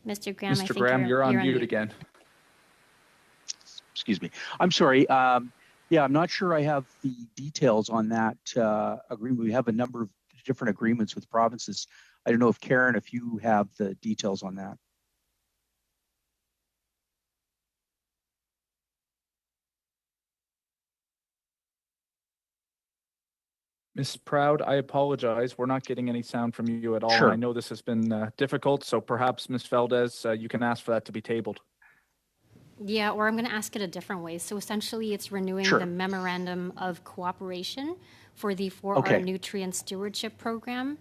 Mr. Graham, Mr. Graham, you're on mute again. Excuse me. I'm sorry. Yeah, I'm not sure I have the details on that agreement. We have a number of different agreements with provinces. I don't know if Karen, if you have the details on that. Ms. Proud, I apologize. We're not getting any sound from you at all. Sure. I know this has been difficult, so perhaps, Ms. Valdez, you can ask for that to be tabled. Yeah, or I'm going to ask it a different way. So essentially, it's renewing Sure. the memorandum of cooperation for the 4R Okay. Nutrient Stewardship Program,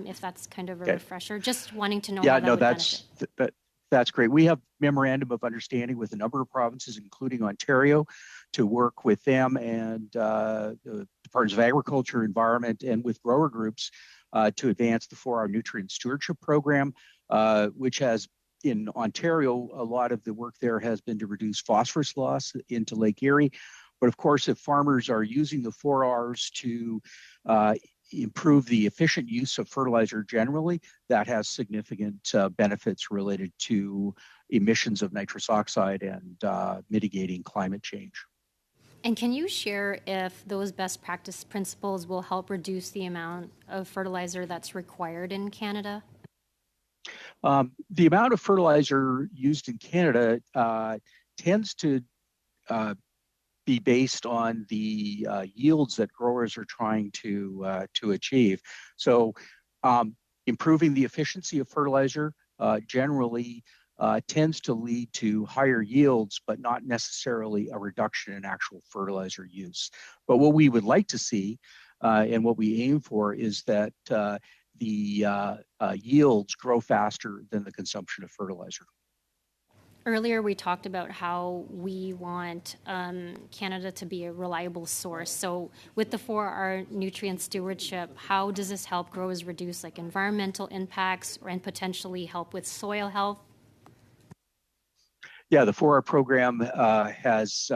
if that's kind of a Okay. refresher. Just wanting to know Yeah, how that no, would benefit. that's great. We have memorandum of understanding with a number of provinces, including Ontario, to work with them and the Departments of Agriculture, Environment, and with grower groups to advance the 4R Nutrient Stewardship Program, which has in Ontario, a lot of the work there has been to reduce phosphorus loss into Lake Erie. But of course, if farmers are using the 4Rs to improve the efficient use of fertilizer generally, that has significant benefits related to emissions of nitrous oxide and mitigating climate change. And can you share if those best practice principles will help reduce the amount of fertilizer that's required in Canada? The amount of fertilizer used in Canada tends to be based on the yields that growers are trying to achieve. So improving the efficiency of fertilizer generally tends to lead to higher yields, but not necessarily a reduction in actual fertilizer use. But what we would like to see and what we aim for is that the yields grow faster than the consumption of fertilizer. Earlier, we talked about how we want Canada to be a reliable source. So with the 4R nutrient stewardship, how does this help growers reduce like environmental impacts and potentially help with soil health? Yeah, the 4R program has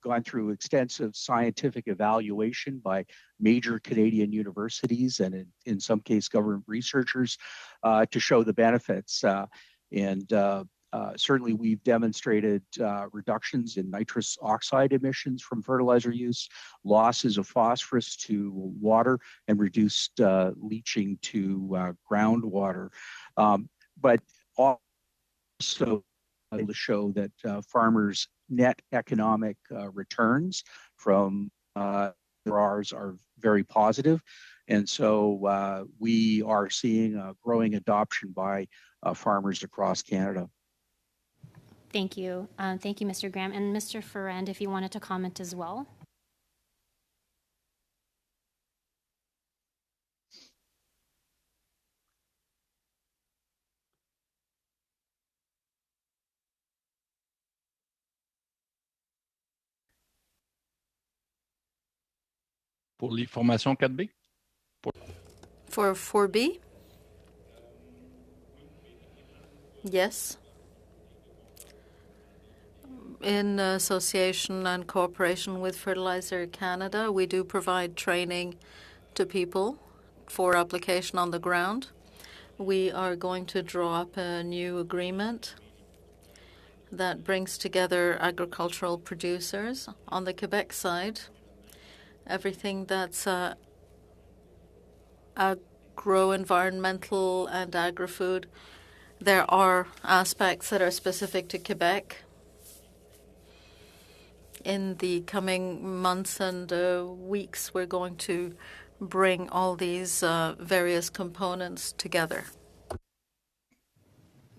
gone through extensive scientific evaluation by major Canadian universities and in some case government researchers to show the benefits. Certainly we've demonstrated reductions in nitrous oxide emissions from fertilizer use, losses of phosphorus to water, and reduced leaching to groundwater. But also to show that farmers' net economic returns from RRs are very positive. And so we are seeing a growing adoption by farmers across Canada. Thank you. Thank you, Mr. Graham. And Mr. Ferrand, if you wanted to comment as well. Pour les formations 4B? For 4B? Yes. In association and cooperation with Fertilizer Canada, we do provide training to people for application on the ground. We are going to draw up a new agreement that brings together agricultural producers. On the Quebec side, everything that's agro-environmental and agri-food, there are aspects that are specific to Quebec. In the coming months and weeks, we're going to bring all these various components together.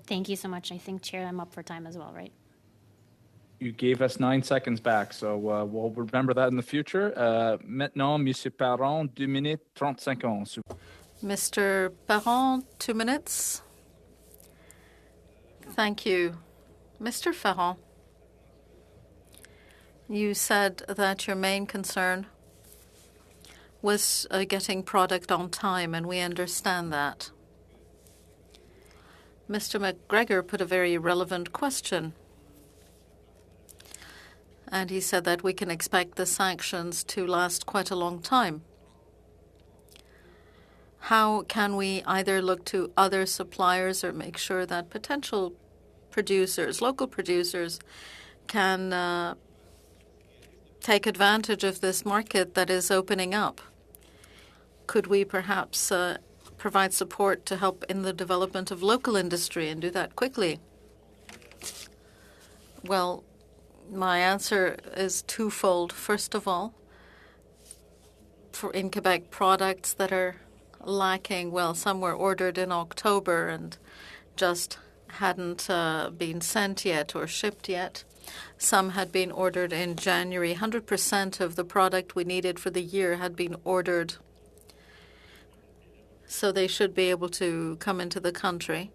Thank you so much. I think, Chair, I'm up for time as well, right? You gave us 9 seconds back, so we'll remember that in the future. Maintenant, Monsieur Parent, 2 minutes 30 secondes. Mr. Parent, 2 minutes. Thank you. Mr. Ferrand, you said that your main concern was getting product on time, and we understand that. Mr. McGregor put a very relevant question, and he said that we can expect the sanctions to last quite a long time. How can we either look to other suppliers or make sure that potential producers, local producers, can take advantage of this market that is opening up? Could we perhaps provide support to help in the development of local industry and do that quickly? Well, my answer is twofold. First of all, in Quebec products that are lacking. Well, some were ordered in October and just hadn't been sent yet or shipped yet. Some had been ordered in January. 100% of the product we needed for the year had been ordered, so they should be able to come into the country.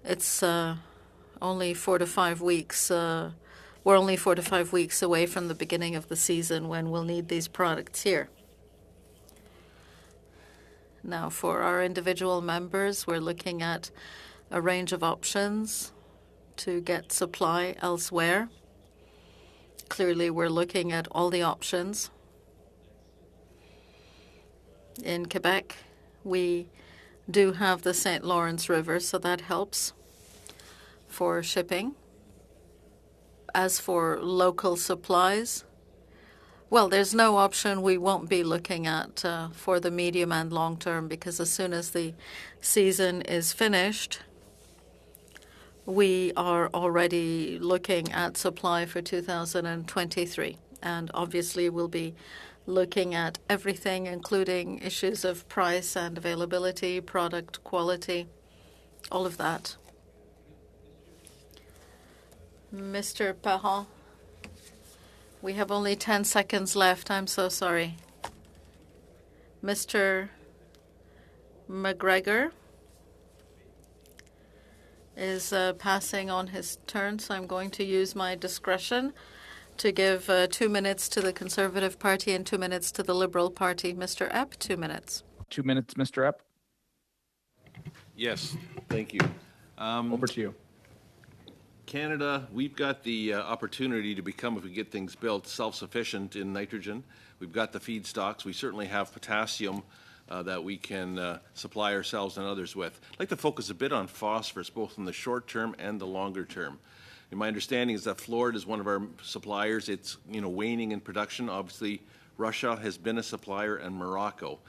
It's only 4 to 5 weeks. We're only 4 to 5 weeks away from the beginning of the season when we'll need these products here. Now, for our individual members, we're looking at a range of options to get supply elsewhere. Clearly, we're looking at all the options. In Quebec, we do have the St. Lawrence River, so that helps for shipping. As for local supplies, well, there's no option we won't be looking at for the medium and long term, because as soon as the season is finished, we are already looking at supply for 2023. And obviously, we'll be looking at everything, including issues of price and availability, product quality, all of that. Mr. Parent, we have only 10 seconds left. I'm so sorry. Mr. McGregor is passing on his turn, so I'm going to use my discretion to give 2 minutes to the Conservative Party and 2 minutes to the Liberal Party. Mr. Epp, 2 minutes. 2 minutes, Mr. Epp. Yes, thank you. Over to you. Canada, we've got the opportunity to become, if we get things built, self-sufficient in nitrogen. We've got the feedstocks. We certainly have potassium that we can supply ourselves and others with. I'd like to focus a bit on phosphorus, both in the short term and the longer term. And my understanding is that Florida is one of our suppliers. It's waning in production. Obviously, Russia has been a supplier, and Morocco.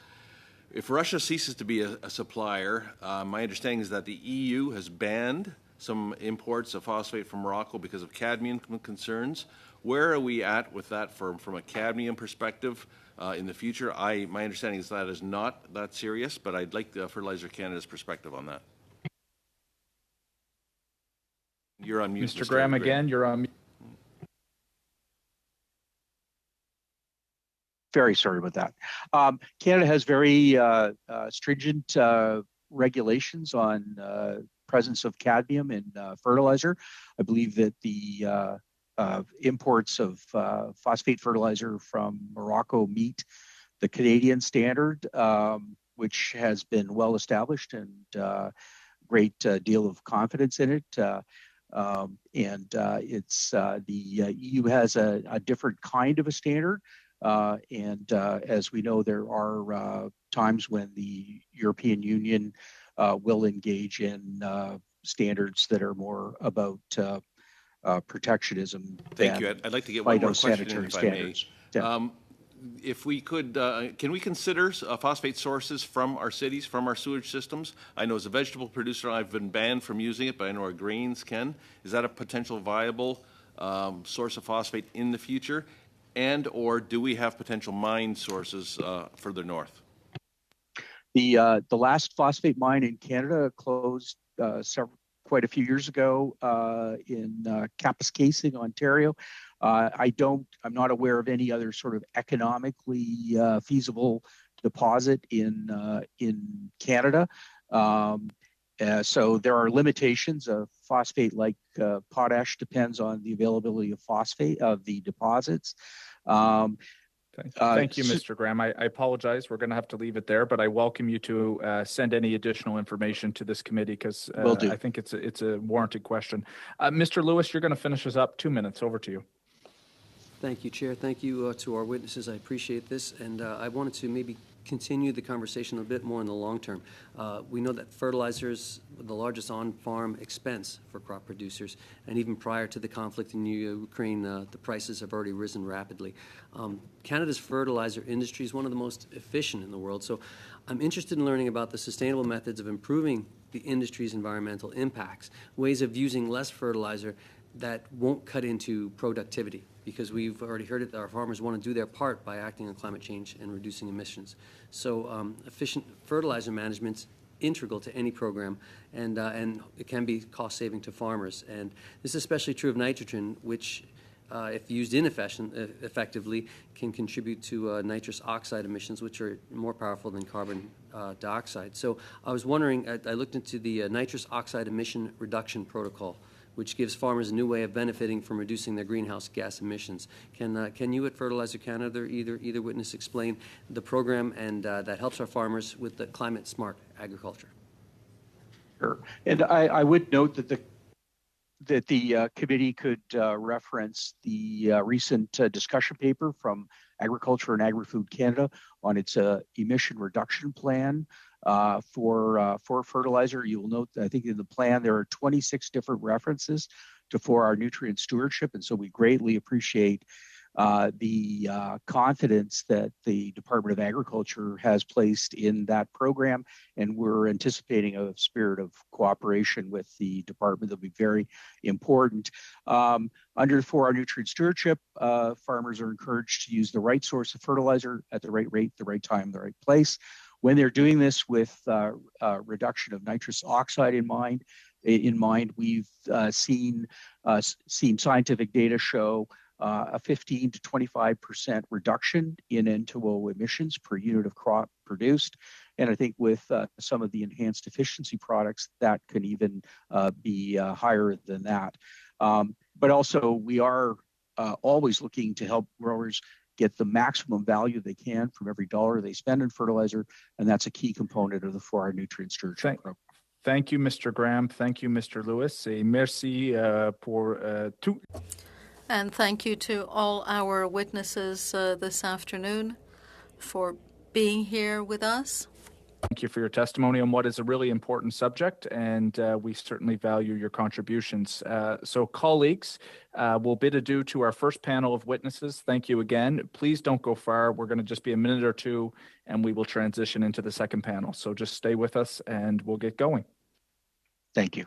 If Russia ceases to be a supplier, my understanding is that the EU has banned some imports of phosphate from Morocco because of cadmium concerns. Where are we at with that from a cadmium perspective in the future? My understanding is that is not that serious, but I'd like the Fertilizer Canada's perspective on that. You're on mute, Mr. Graham, again, you're on mute. Very sorry about that. Canada has very stringent regulations on presence of cadmium in fertilizer. I believe that the imports of phosphate fertilizer from Morocco meet the Canadian standard, which has been well established, and great deal of confidence in it. It's the EU has a different kind of a standard. As we know, there are times when the European Union will engage in standards that are more about protectionism. Thank you. I'd like to get one more question in, if I may. Yeah. If we could, can we consider phosphate sources from our cities, from our sewage systems? I know as a vegetable producer, I've been banned from using it, but I know our grains can. Is that a potential viable source of phosphate in the future? And or do we have potential mine sources further north? The last phosphate mine in Canada closed quite a few years ago in Kapuskasing, Ontario. I'm not aware of any other sort of economically feasible deposit in Canada. So there are limitations of phosphate, like potash depends on the availability of phosphate of the deposits. Thank you, Mr. Graham. I apologize. We're going to have to leave it there, but I welcome you to send any additional information to this committee, because I think it's a warranted question. Mr. Lewis, you're going to finish us up. 2 minutes. Over to you. Thank you, Chair. Thank you to our witnesses. I appreciate this, and I wanted to maybe continue the conversation a bit more in the long term. We know that fertilizers are the largest on-farm expense for crop producers, and even prior to the conflict in Ukraine, the prices have already risen rapidly. Canada's fertilizer industry is one of the most efficient in the world, so I'm interested in learning about the sustainable methods of improving the industry's environmental impacts, ways of using less fertilizer that won't cut into productivity, because we've already heard it, our farmers want to do their part by acting on climate change and reducing emissions. So efficient fertilizer management's integral to any program, and it can be cost-saving to farmers. And this is especially true of nitrogen, which, if used effectively, can contribute to nitrous oxide emissions, which are more powerful than carbon dioxide. So I was wondering, I looked into the nitrous oxide emission reduction protocol, which gives farmers a new way of benefiting from reducing their greenhouse gas emissions. Can you at Fertilizer Canada, either witness, explain the program and that helps our farmers with the climate-smart agriculture? Sure. And I would note that the committee could reference the recent discussion paper from Agriculture and Agri-Food Canada on its emission reduction plan for fertilizer. You will note that I think in the plan there are 26 different references to 4R nutrient stewardship, and so we greatly appreciate the confidence that the Department of Agriculture has placed in that program, and we're anticipating a spirit of cooperation with the department that'll be very important. Under 4R nutrient stewardship, farmers are encouraged to use the right source of fertilizer at the right rate, the right time, the right place. When they're doing this with reduction of nitrous oxide in mind, we've seen scientific data show a 15 to 25% reduction in N2O emissions per unit of crop produced. And I think with some of the enhanced efficiency products, that can even be higher than that. But also, we are always looking to help growers get the maximum value they can from every dollar they spend in fertilizer, and that's a key component of the 4R nutrient stewardship program. Thank you, Mr. Graham. Thank you, Mr. Lewis. Et merci pour tout. And thank you to all our witnesses this afternoon for being here with us. Thank you for your testimony on what is a really important subject, and we certainly value your contributions. So, colleagues, we'll bid adieu to our first panel of witnesses. Thank you again. Please don't go far. We're going to just be a minute or two, and we will transition into the second panel. So just stay with us, and we'll get going. Thank you.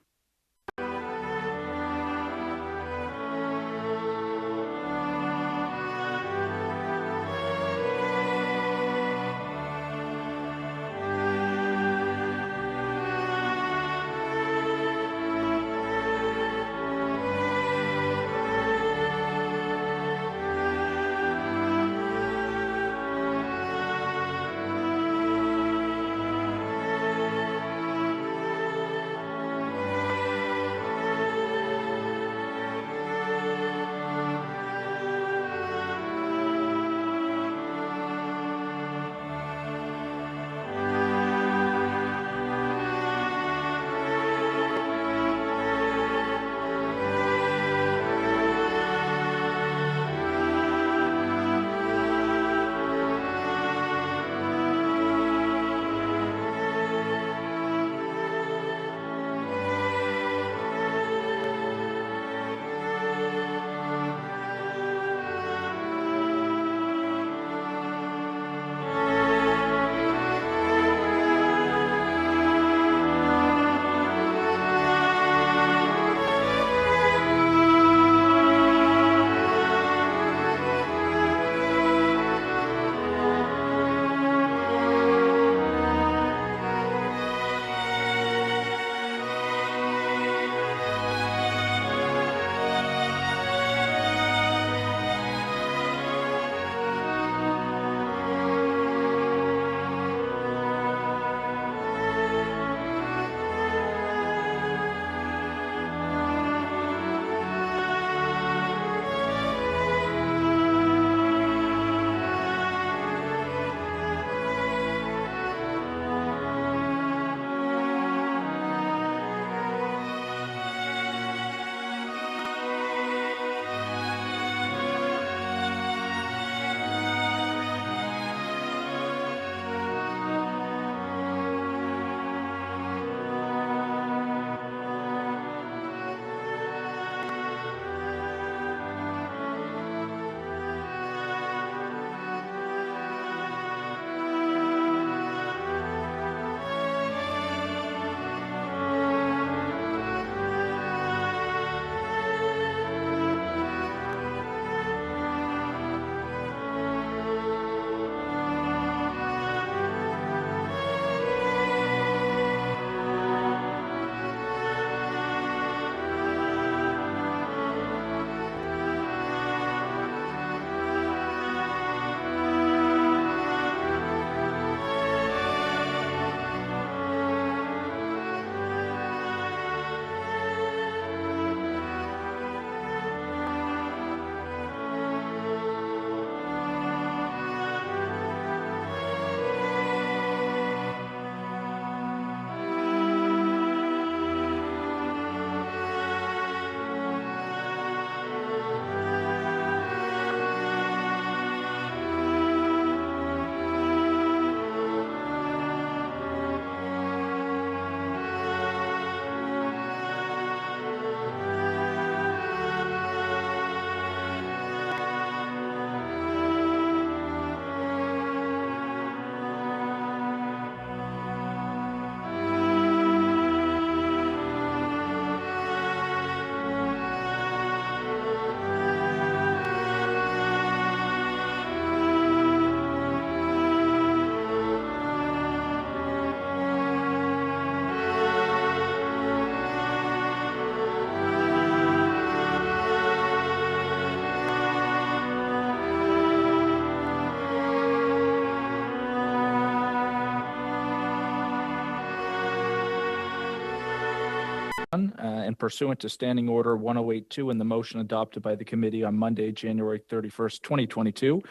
and pursuant to Standing Order 1082 and the motion adopted by the committee on Monday, January 31st, 2022,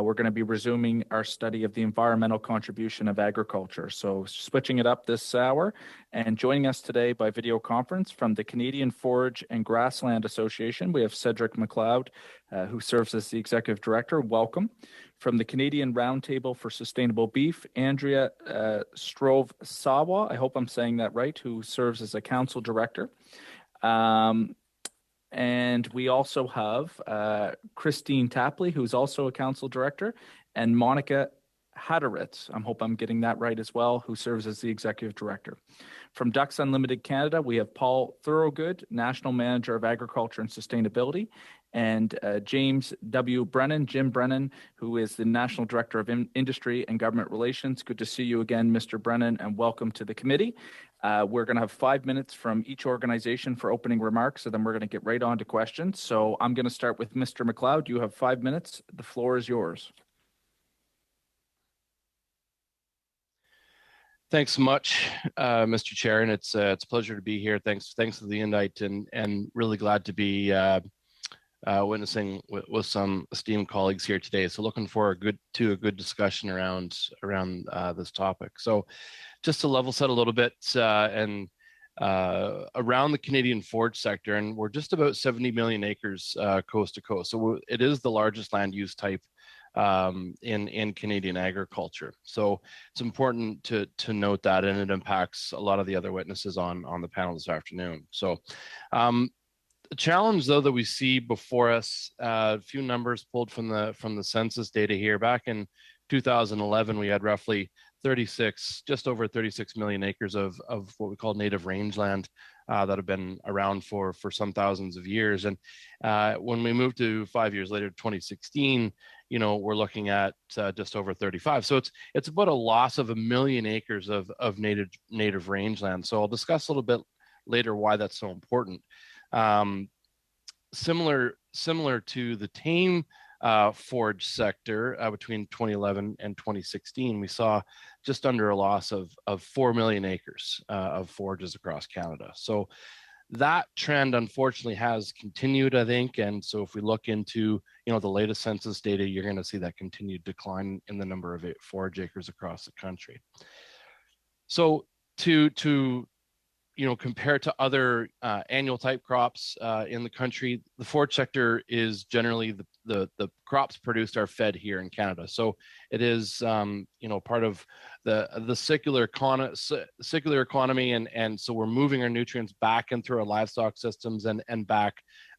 we're going to be resuming our study of the environmental contribution of agriculture. So switching it up this hour, and joining us today by video conference from the Canadian Forage and Grassland Association, we have Cedric McLeod, who serves as the Executive Director. Welcome. From the Canadian Roundtable for Sustainable Beef, Andrea Strove-Sawa, I hope I'm saying that right, who serves as a Council Director. And we also have Christine Tapley, who's also a Council Director, and Monica Hatteritz, I hope I'm getting that right as well, who serves as the Executive Director. From Ducks Unlimited Canada, we have Paul Thorogood, National Manager of Agriculture and Sustainability, and James W. Brennan, Jim Brennan, who is the National Director of Industry and Government Relations. Good to see you again, Mr. Brennan, and welcome to the committee. We're going to have 5 minutes from each organization for opening remarks, so then we're going to get right on to questions. So I'm going to start with Mr. McLeod. You have 5 minutes. The floor is yours. Thanks so much, Mr. Chair, and it's a pleasure to be here. Thanks for the invite, and really glad to be witnessing with some esteemed colleagues here today. So looking forward to a good discussion around this topic. So just to level set a little bit, and around the Canadian forage sector, and we're just about 70 million acres coast to coast. So it is the largest land use type in Canadian agriculture. So it's important to note that, and it impacts a lot of the other witnesses on the panel this afternoon. So the challenge, though, that we see before us, a few numbers pulled from the census data here. Back in 2011, we had roughly just over 36 million acres of what we call native rangeland that have been around for some thousands of years. And when we moved to 5 years later, 2016, we're looking at just over 35. So it's about a loss of 1 million acres of native rangeland. So I'll discuss a little bit later why that's so important. Similar to the tame forage sector, between 2011 and 2016, we saw just under a loss of 4 million acres of forages across Canada. So that trend, unfortunately, has continued, I think. And so if we look into the latest census data, you're going to see that continued decline in the number of forage acres across the country. So to compared to other annual type crops in the country, the forage sector is generally the crops produced are fed here in Canada. So it is part of the circular economy, and so we're moving our nutrients back in through our livestock systems and back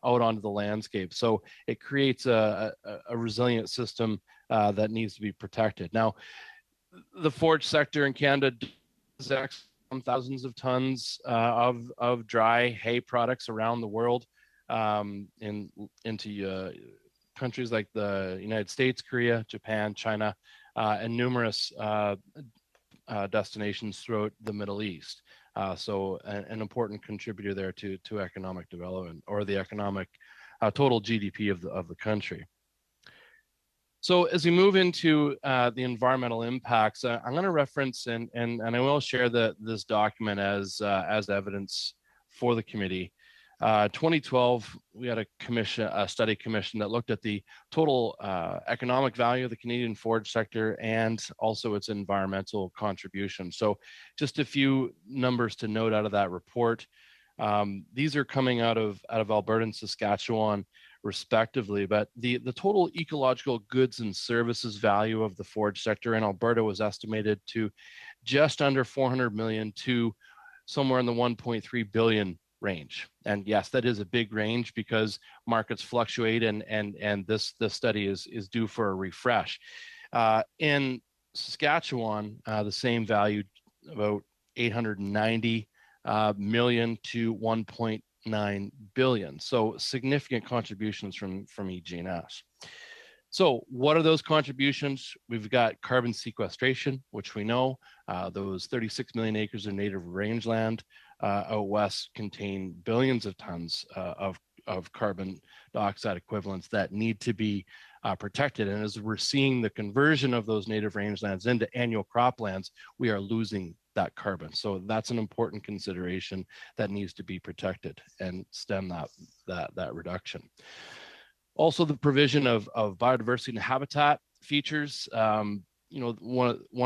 out onto the landscape. So it creates a resilient system that needs to be protected. Now, the forage sector in Canada is actually thousands of tons of dry hay products around the world, into countries like the United States, Korea, Japan, China, and numerous destinations throughout the Middle East. So an important contributor there to economic development, or the economic total GDP of the country. So as we move into the environmental impacts, I'm going to reference and I will share this document as evidence for the committee. 2012, we had a study commission that looked at the total economic value of the Canadian forage sector and also its environmental contribution. So just a few numbers to note out of that report. These are coming out of Alberta and Saskatchewan, respectively, but the total ecological goods and services value of the forage sector in Alberta was estimated to just under 400 million to somewhere in the 1.3 billion range. And yes, that is a big range because markets fluctuate, and this study is due for a refresh. In Saskatchewan, the same value, about 890 million to 1.9 billion. So significant contributions from EG&S. So what are those contributions? We've got carbon sequestration, which we know those 36 million acres of native rangeland out west contain billions of tons of carbon dioxide equivalents that need to be protected. And as we're seeing the conversion of those native rangelands into annual croplands, we are losing that carbon. So that's an important consideration that needs to be protected and stem that reduction. Also, the provision of biodiversity and habitat features. One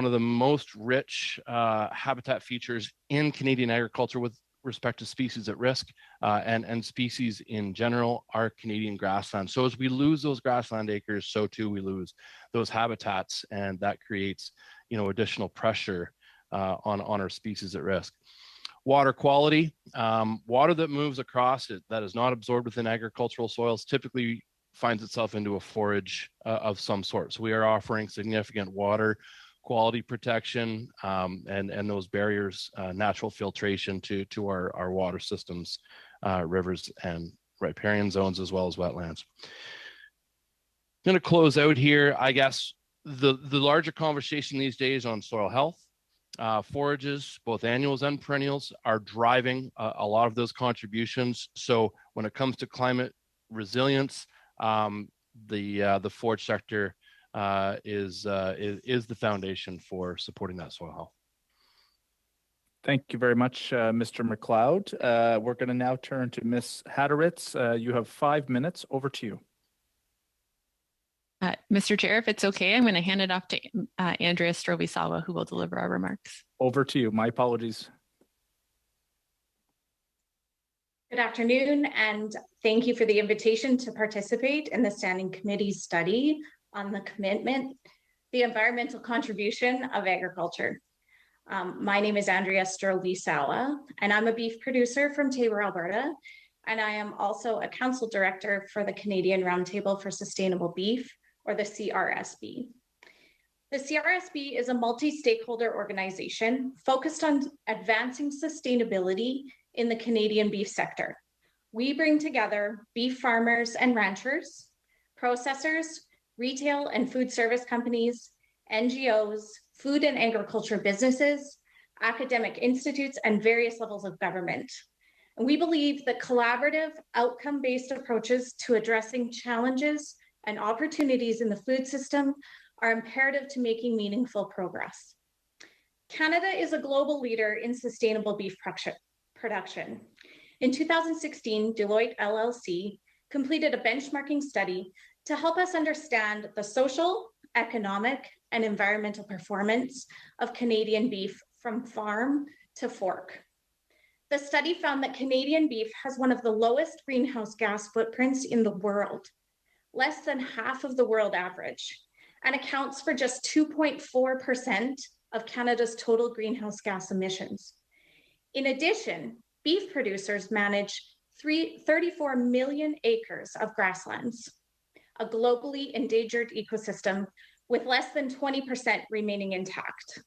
of the most rich habitat features in Canadian agriculture with respect to species at risk and species in general are Canadian grasslands. So as we lose those grassland acres, so too we lose those habitats, and that creates additional pressure on our species at risk. Water quality, water that moves across it that is not absorbed within agricultural soils typically finds itself into a forage of some sort. So we are offering significant water quality protection and those barriers, natural filtration to our water systems, rivers and riparian zones, as well as wetlands. I'm going to close out here. I guess the larger conversation these days on soil health, forages, both annuals and perennials, are driving a lot of those contributions. So when it comes to climate resilience, the forage sector is the foundation for supporting that soil health. Thank you very much, Mr. McLeod. We're going to now turn to Ms. Haderitz. You have 5 minutes. Over to you. Mr. Chair, if it's okay, I'm going to hand it off to Andrea Strovisawa, who will deliver our remarks. Over to you. My apologies. Good afternoon, and thank you for the invitation to participate in the Standing Committee's study on the environmental contribution of agriculture. My name is Andrea Strovisawa, and I'm a beef producer from Taber, Alberta, and I am also a council director for the Canadian Roundtable for Sustainable Beef, or the CRSB. The CRSB is a multi-stakeholder organization focused on advancing sustainability in the Canadian beef sector. We bring together beef farmers and ranchers, processors, retail and food service companies, NGOs, food and agriculture businesses, academic institutes, and various levels of government. And we believe that collaborative, outcome-based approaches to addressing challenges and opportunities in the food system are imperative to making meaningful progress. Canada is a global leader in sustainable beef production. In 2016, Deloitte LLC completed a benchmarking study to help us understand the social, economic, and environmental performance of Canadian beef from farm to fork. The study found that Canadian beef has one of the lowest greenhouse gas footprints in the world, less than half of the world average, and accounts for just 2.4% of Canada's total greenhouse gas emissions. In addition, beef producers manage 34 million acres of grasslands, a globally endangered ecosystem with less than 20% remaining intact.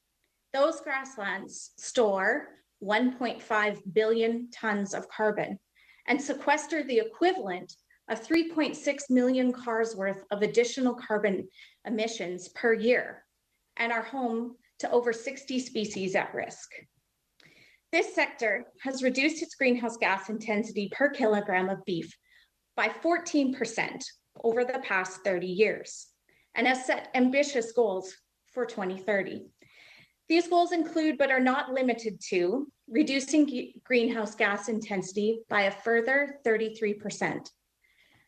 Those grasslands store 1.5 billion tons of carbon and sequester the equivalent of 3.6 million cars worth of additional carbon emissions per year, and are home to over 60 species at risk. This sector has reduced its greenhouse gas intensity per kilogram of beef by 14% over the past 30 years, and has set ambitious goals for 2030. These goals include, but are not limited to, reducing greenhouse gas intensity by a further 33%,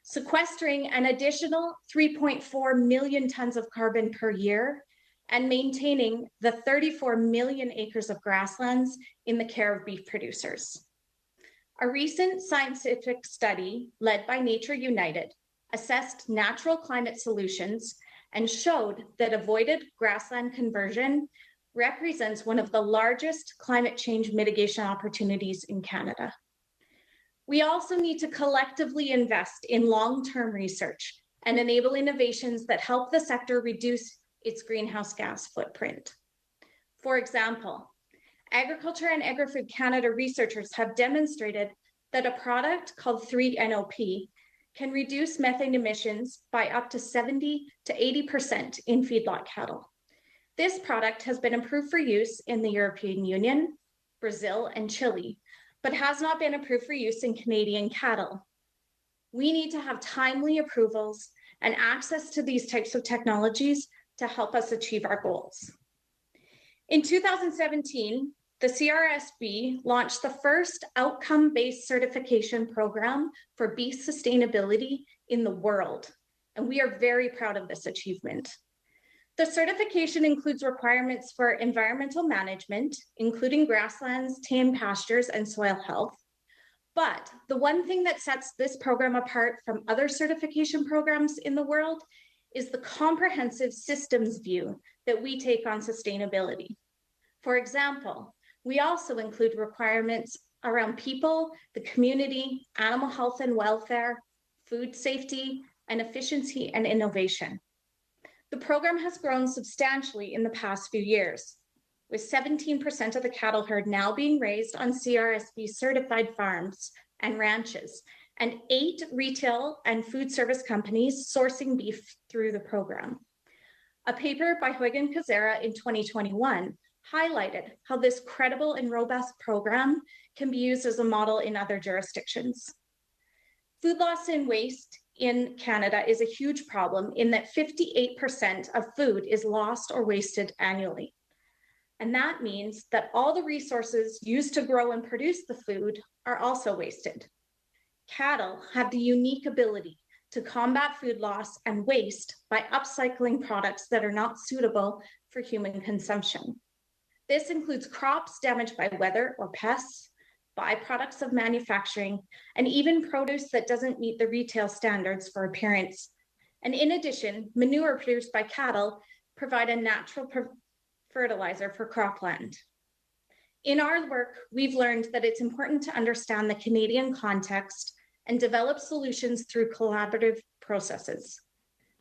sequestering an additional 3.4 million tons of carbon per year, and maintaining the 34 million acres of grasslands in the care of beef producers. A recent scientific study led by Nature United assessed natural climate solutions and showed that avoided grassland conversion represents one of the largest climate change mitigation opportunities in Canada. We also need to collectively invest in long-term research and enable innovations that help the sector reduce its greenhouse gas footprint. For example, Agriculture and Agri-Food Canada researchers have demonstrated that a product called 3-NOP can reduce methane emissions by up to 70 to 80% in feedlot cattle. This product has been approved for use in the European Union, Brazil, and Chile, but has not been approved for use in Canadian cattle. We need to have timely approvals and access to these types of technologies to help us achieve our goals. In 2017, the CRSB launched the first outcome-based certification program for beef sustainability in the world, and we are very proud of this achievement. The certification includes requirements for environmental management, including grasslands, tame pastures, and soil health. But the one thing that sets this program apart from other certification programs in the world is the comprehensive systems view that we take on sustainability. For example, we also include requirements around people, the community, animal health and welfare, food safety, and efficiency and innovation. The program has grown substantially in the past few years, with 17% of the cattle herd now being raised on CRSB certified farms and ranches, and 8 retail and food service companies sourcing beef through the program. A paper by Huygen Kazera in 2021 highlighted how this credible and robust program can be used as a model in other jurisdictions. Food loss and waste in Canada is a huge problem in that 58% of food is lost or wasted annually. And that means that all the resources used to grow and produce the food are also wasted. Cattle have the unique ability to combat food loss and waste by upcycling products that are not suitable for human consumption. This includes crops damaged by weather or pests, byproducts of manufacturing, and even produce that doesn't meet the retail standards for appearance. And in addition, manure produced by cattle provide a natural fertilizer for cropland. In our work, we've learned that it's important to understand the Canadian context and develop solutions through collaborative processes.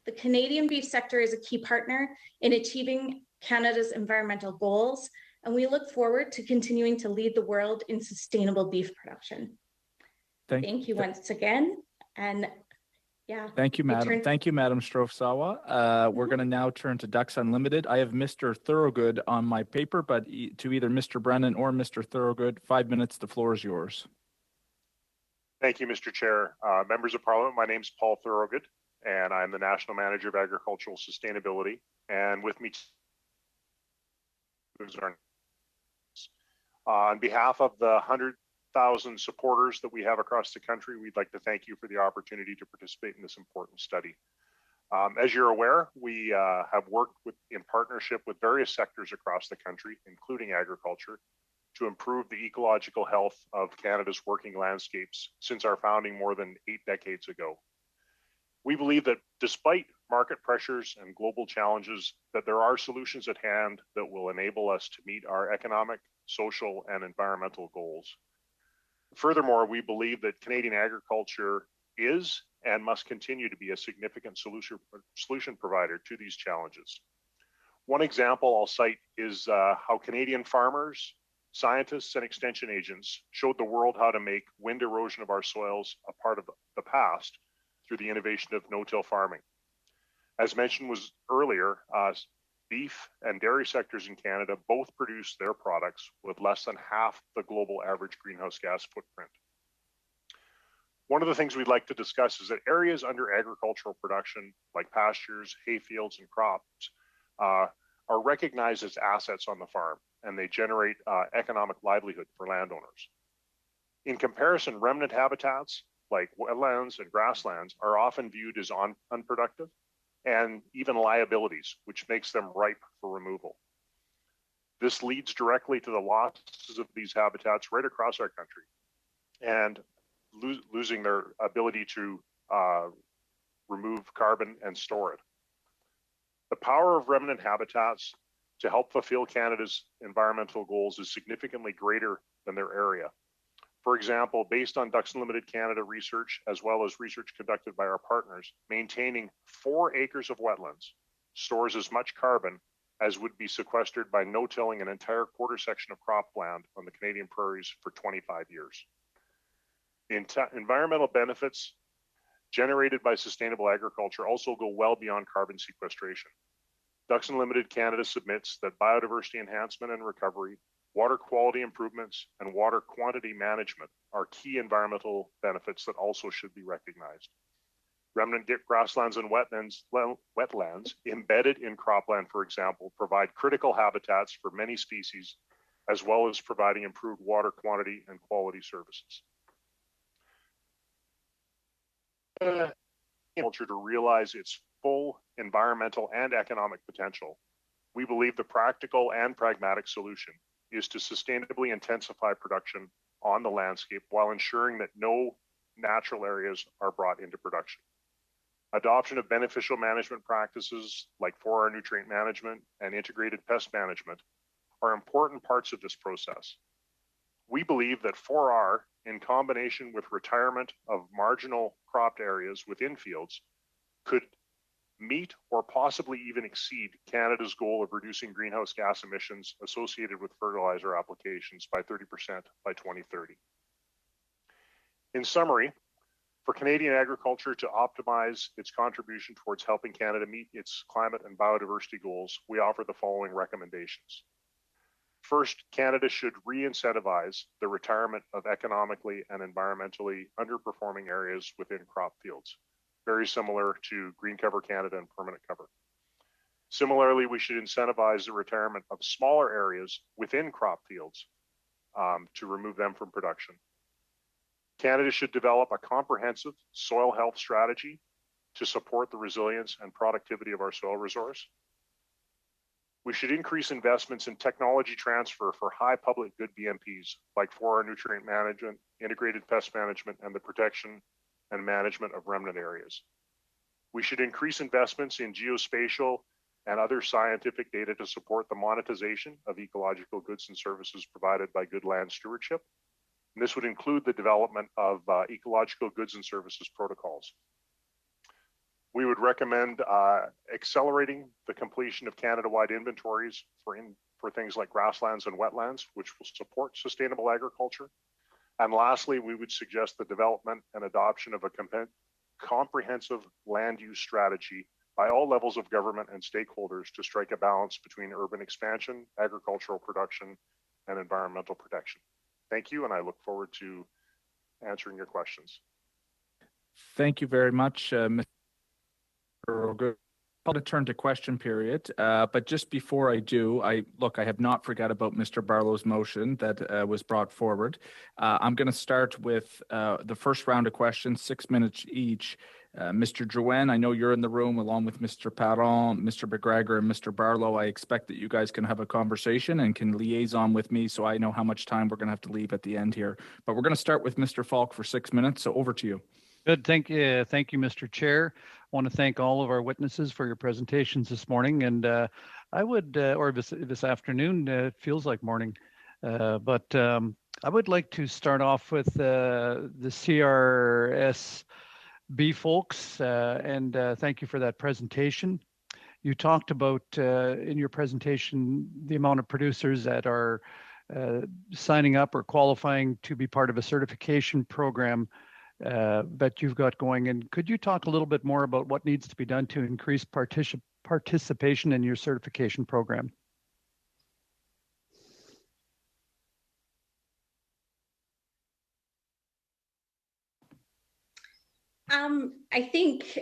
The Canadian beef sector is a key partner in achieving Canada's environmental goals, and we look forward to continuing to lead the world in sustainable beef production. Thank you once again. And yeah. Thank you, Madam. Thank you, Madam Strofe-Sawa. We're going to now turn to Ducks Unlimited. I have Mr. Thorogood on my paper, but to either Mr. Brennan or Mr. Thorogood, 5 minutes, the floor is yours. Thank you, Mr. Chair. Members of Parliament, my name is Paul Thorogood, and I'm the National Manager of Agricultural Sustainability. And with me on behalf of the 100,000 supporters that we have across the country, we'd like to thank you for the opportunity to participate in this important study. As you're aware, we have worked in partnership with various sectors across the country, including agriculture, to improve the ecological health of Canada's working landscapes since our founding more than 8 decades ago. We believe that despite market pressures and global challenges, that there are solutions at hand that will enable us to meet our economic, social, and environmental goals. Furthermore, we believe that Canadian agriculture is and must continue to be a significant solution provider to these challenges. One example I'll cite is how Canadian farmers, scientists, and extension agents showed the world how to make wind erosion of our soils a part of the past through the innovation of no-till farming. As mentioned earlier, beef and dairy sectors in Canada both produce their products with less than half the global average greenhouse gas footprint. One of the things we'd like to discuss is that areas under agricultural production, like pastures, hayfields, and crops, are recognized as assets on the farm, and they generate economic livelihood for landowners. In comparison, remnant habitats, like wetlands and grasslands, are often viewed as unproductive and even liabilities, which makes them ripe for removal. This leads directly to the losses of these habitats right across our country and losing their ability to remove carbon and store it. The power of remnant habitats to help fulfill Canada's environmental goals is significantly greater than their area. For example, based on Ducks Unlimited Canada research, as well as research conducted by our partners, maintaining 4 acres of wetlands stores as much carbon as would be sequestered by no-tilling an entire quarter section of cropland on the Canadian prairies for 25 years. The environmental benefits generated by sustainable agriculture also go well beyond carbon sequestration. Ducks Unlimited Canada submits that biodiversity enhancement and recovery, water quality improvements, and water quantity management are key environmental benefits that also should be recognized. Remnant grasslands and wetlands embedded in cropland, for example, provide critical habitats for many species as well as providing improved water quantity and quality services. Agriculture to realize its full environmental and economic potential, we believe the practical and pragmatic solution is to sustainably intensify production on the landscape while ensuring that no natural areas are brought into production. Adoption of beneficial management practices like 4R nutrient management and integrated pest management are important parts of this process. We believe that 4R, in combination with retirement of marginal cropped areas within fields, could meet or possibly even exceed Canada's goal of reducing greenhouse gas emissions associated with fertilizer applications by 30% by 2030. In summary, for Canadian agriculture to optimize its contribution towards helping Canada meet its climate and biodiversity goals, we offer the following recommendations. First, Canada should re-incentivize the retirement of economically and environmentally underperforming areas within crop fields, very similar to Green Cover Canada and Permanent Cover. Similarly, we should incentivize the retirement of smaller areas within crop fields to remove them from production. Canada should develop a comprehensive soil health strategy to support the resilience and productivity of our soil resource. We should increase investments in technology transfer for high public good BMPs like 4R nutrient management, integrated pest management, and the protection and management of remnant areas. We should increase investments in geospatial and other scientific data to support the monetization of ecological goods and services provided by good land stewardship. And this would include the development of ecological goods and services protocols. We would recommend accelerating the completion of Canada-wide inventories for things like grasslands and wetlands, which will support sustainable agriculture. And lastly, we would suggest the development and adoption of a comprehensive land use strategy by all levels of government and stakeholders to strike a balance between urban expansion, agricultural production, and environmental protection. Thank you, and I look forward to answering your questions. Thank you very much, Mr. Roger. I'm going to turn to question period, but just before I do, I have not forgot about Mr. Barlow's motion that was brought forward. I'm going to start with the first round of questions, 6 minutes each. Mr. Drouin, I know you're in the room along with Mr. Parent, Mr. McGregor, and Mr. Barlow. I expect that you guys can have a conversation and can liaison with me so I know how much time we're going to have to leave at the end here. But we're going to start with Mr. Falk for 6 minutes, so over to you. Good. Thank you, Mr. Chair. I want to thank all of our witnesses for your presentations this morning. And I would, or this afternoon, it feels like morning, but I would like to start off with the CRSB folks, and thank you for that presentation. You talked about, in your presentation, the amount of producers that are signing up or qualifying to be part of a certification program that you've got going. And could you talk a little bit more about what needs to be done to increase participation in your certification program? I think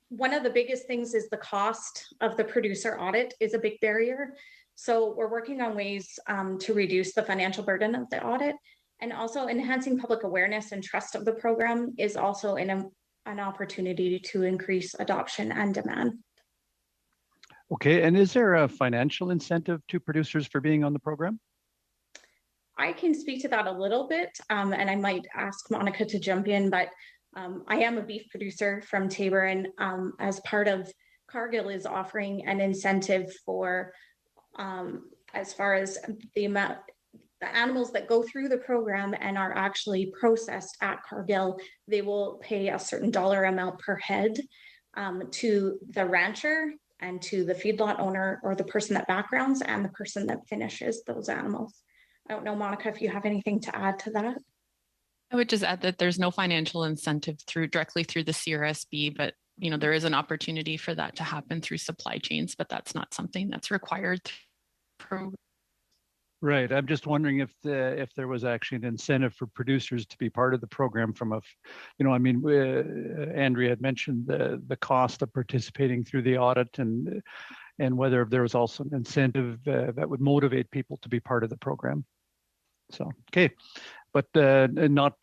one of the biggest things is the cost of the producer audit is a big barrier. So we're working on ways to reduce the financial burden of the audit. And also enhancing public awareness and trust of the program is also an opportunity to increase adoption and demand. Okay, and is there a financial incentive to producers for being on the program? I can speak to that a little bit, and I might ask Monica to jump in, but I am a beef producer from Taber, and as part of Cargill is offering an incentive for, as far as the animals that go through the program and are actually processed at Cargill, they will pay a certain dollar amount per head to the rancher and to the feedlot owner, or the person that backgrounds and the person that finishes those animals. I don't know, Monica, if you have anything to add to that. I would just add that there's no financial incentive directly through the CRSB, but there is an opportunity for that to happen through supply chains, but that's not something that's required through. Right. I'm just wondering if there was actually an incentive for producers to be part of the program from Andrea had mentioned the cost of participating through the audit, and and whether there was also an incentive that would motivate people to be part of the program. So, okay, but not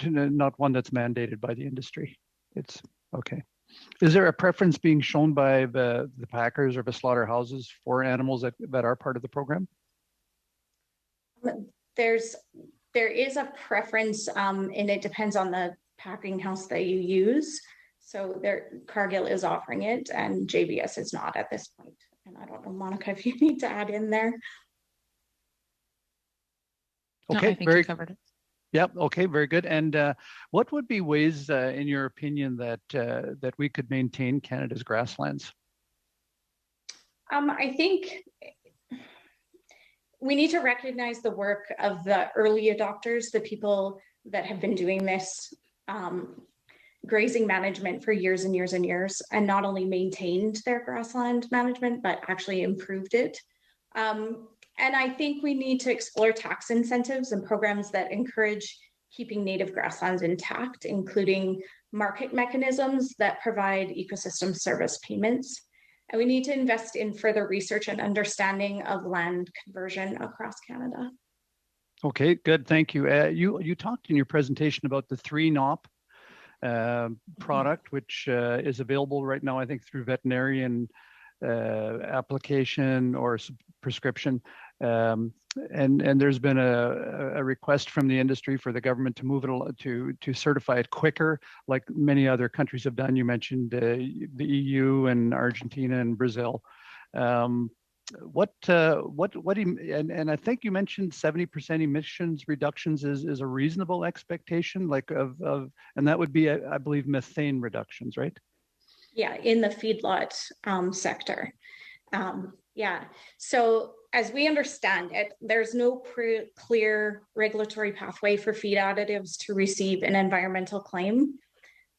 one that's mandated by the industry. It's okay. Is there a preference being shown by the packers or the slaughterhouses for animals that are part of the program? There is a preference, and it depends on the packing house that you use. So Cargill is offering it, and JBS is not at this point. And I don't know, Monica, if you need to add in there. Okay, no, I think you covered it. Yep. Okay. Very good. And what would be ways, in your opinion, that we could maintain Canada's grasslands? I think we need to recognize the work of the early adopters, the people that have been doing this grazing management for years and years and years, and not only maintained their grassland management, but actually improved it. And I think we need to explore tax incentives and programs that encourage keeping native grasslands intact, including market mechanisms that provide ecosystem service payments. And we need to invest in further research and understanding of land conversion across Canada. Okay, good. Thank you. You talked in your presentation about the 3-NOP product, which is available right now, I think, through veterinarian application or prescription. And there's been a request from the industry for the government to move it to certify it quicker, like many other countries have done. You mentioned the EU and Argentina and Brazil. And I think you mentioned 70% emissions reductions is a reasonable expectation, like and that would be, I believe, methane reductions, right? Yeah, in the feedlot sector. Yeah, so as we understand it, there's no clear regulatory pathway for feed additives to receive an environmental claim.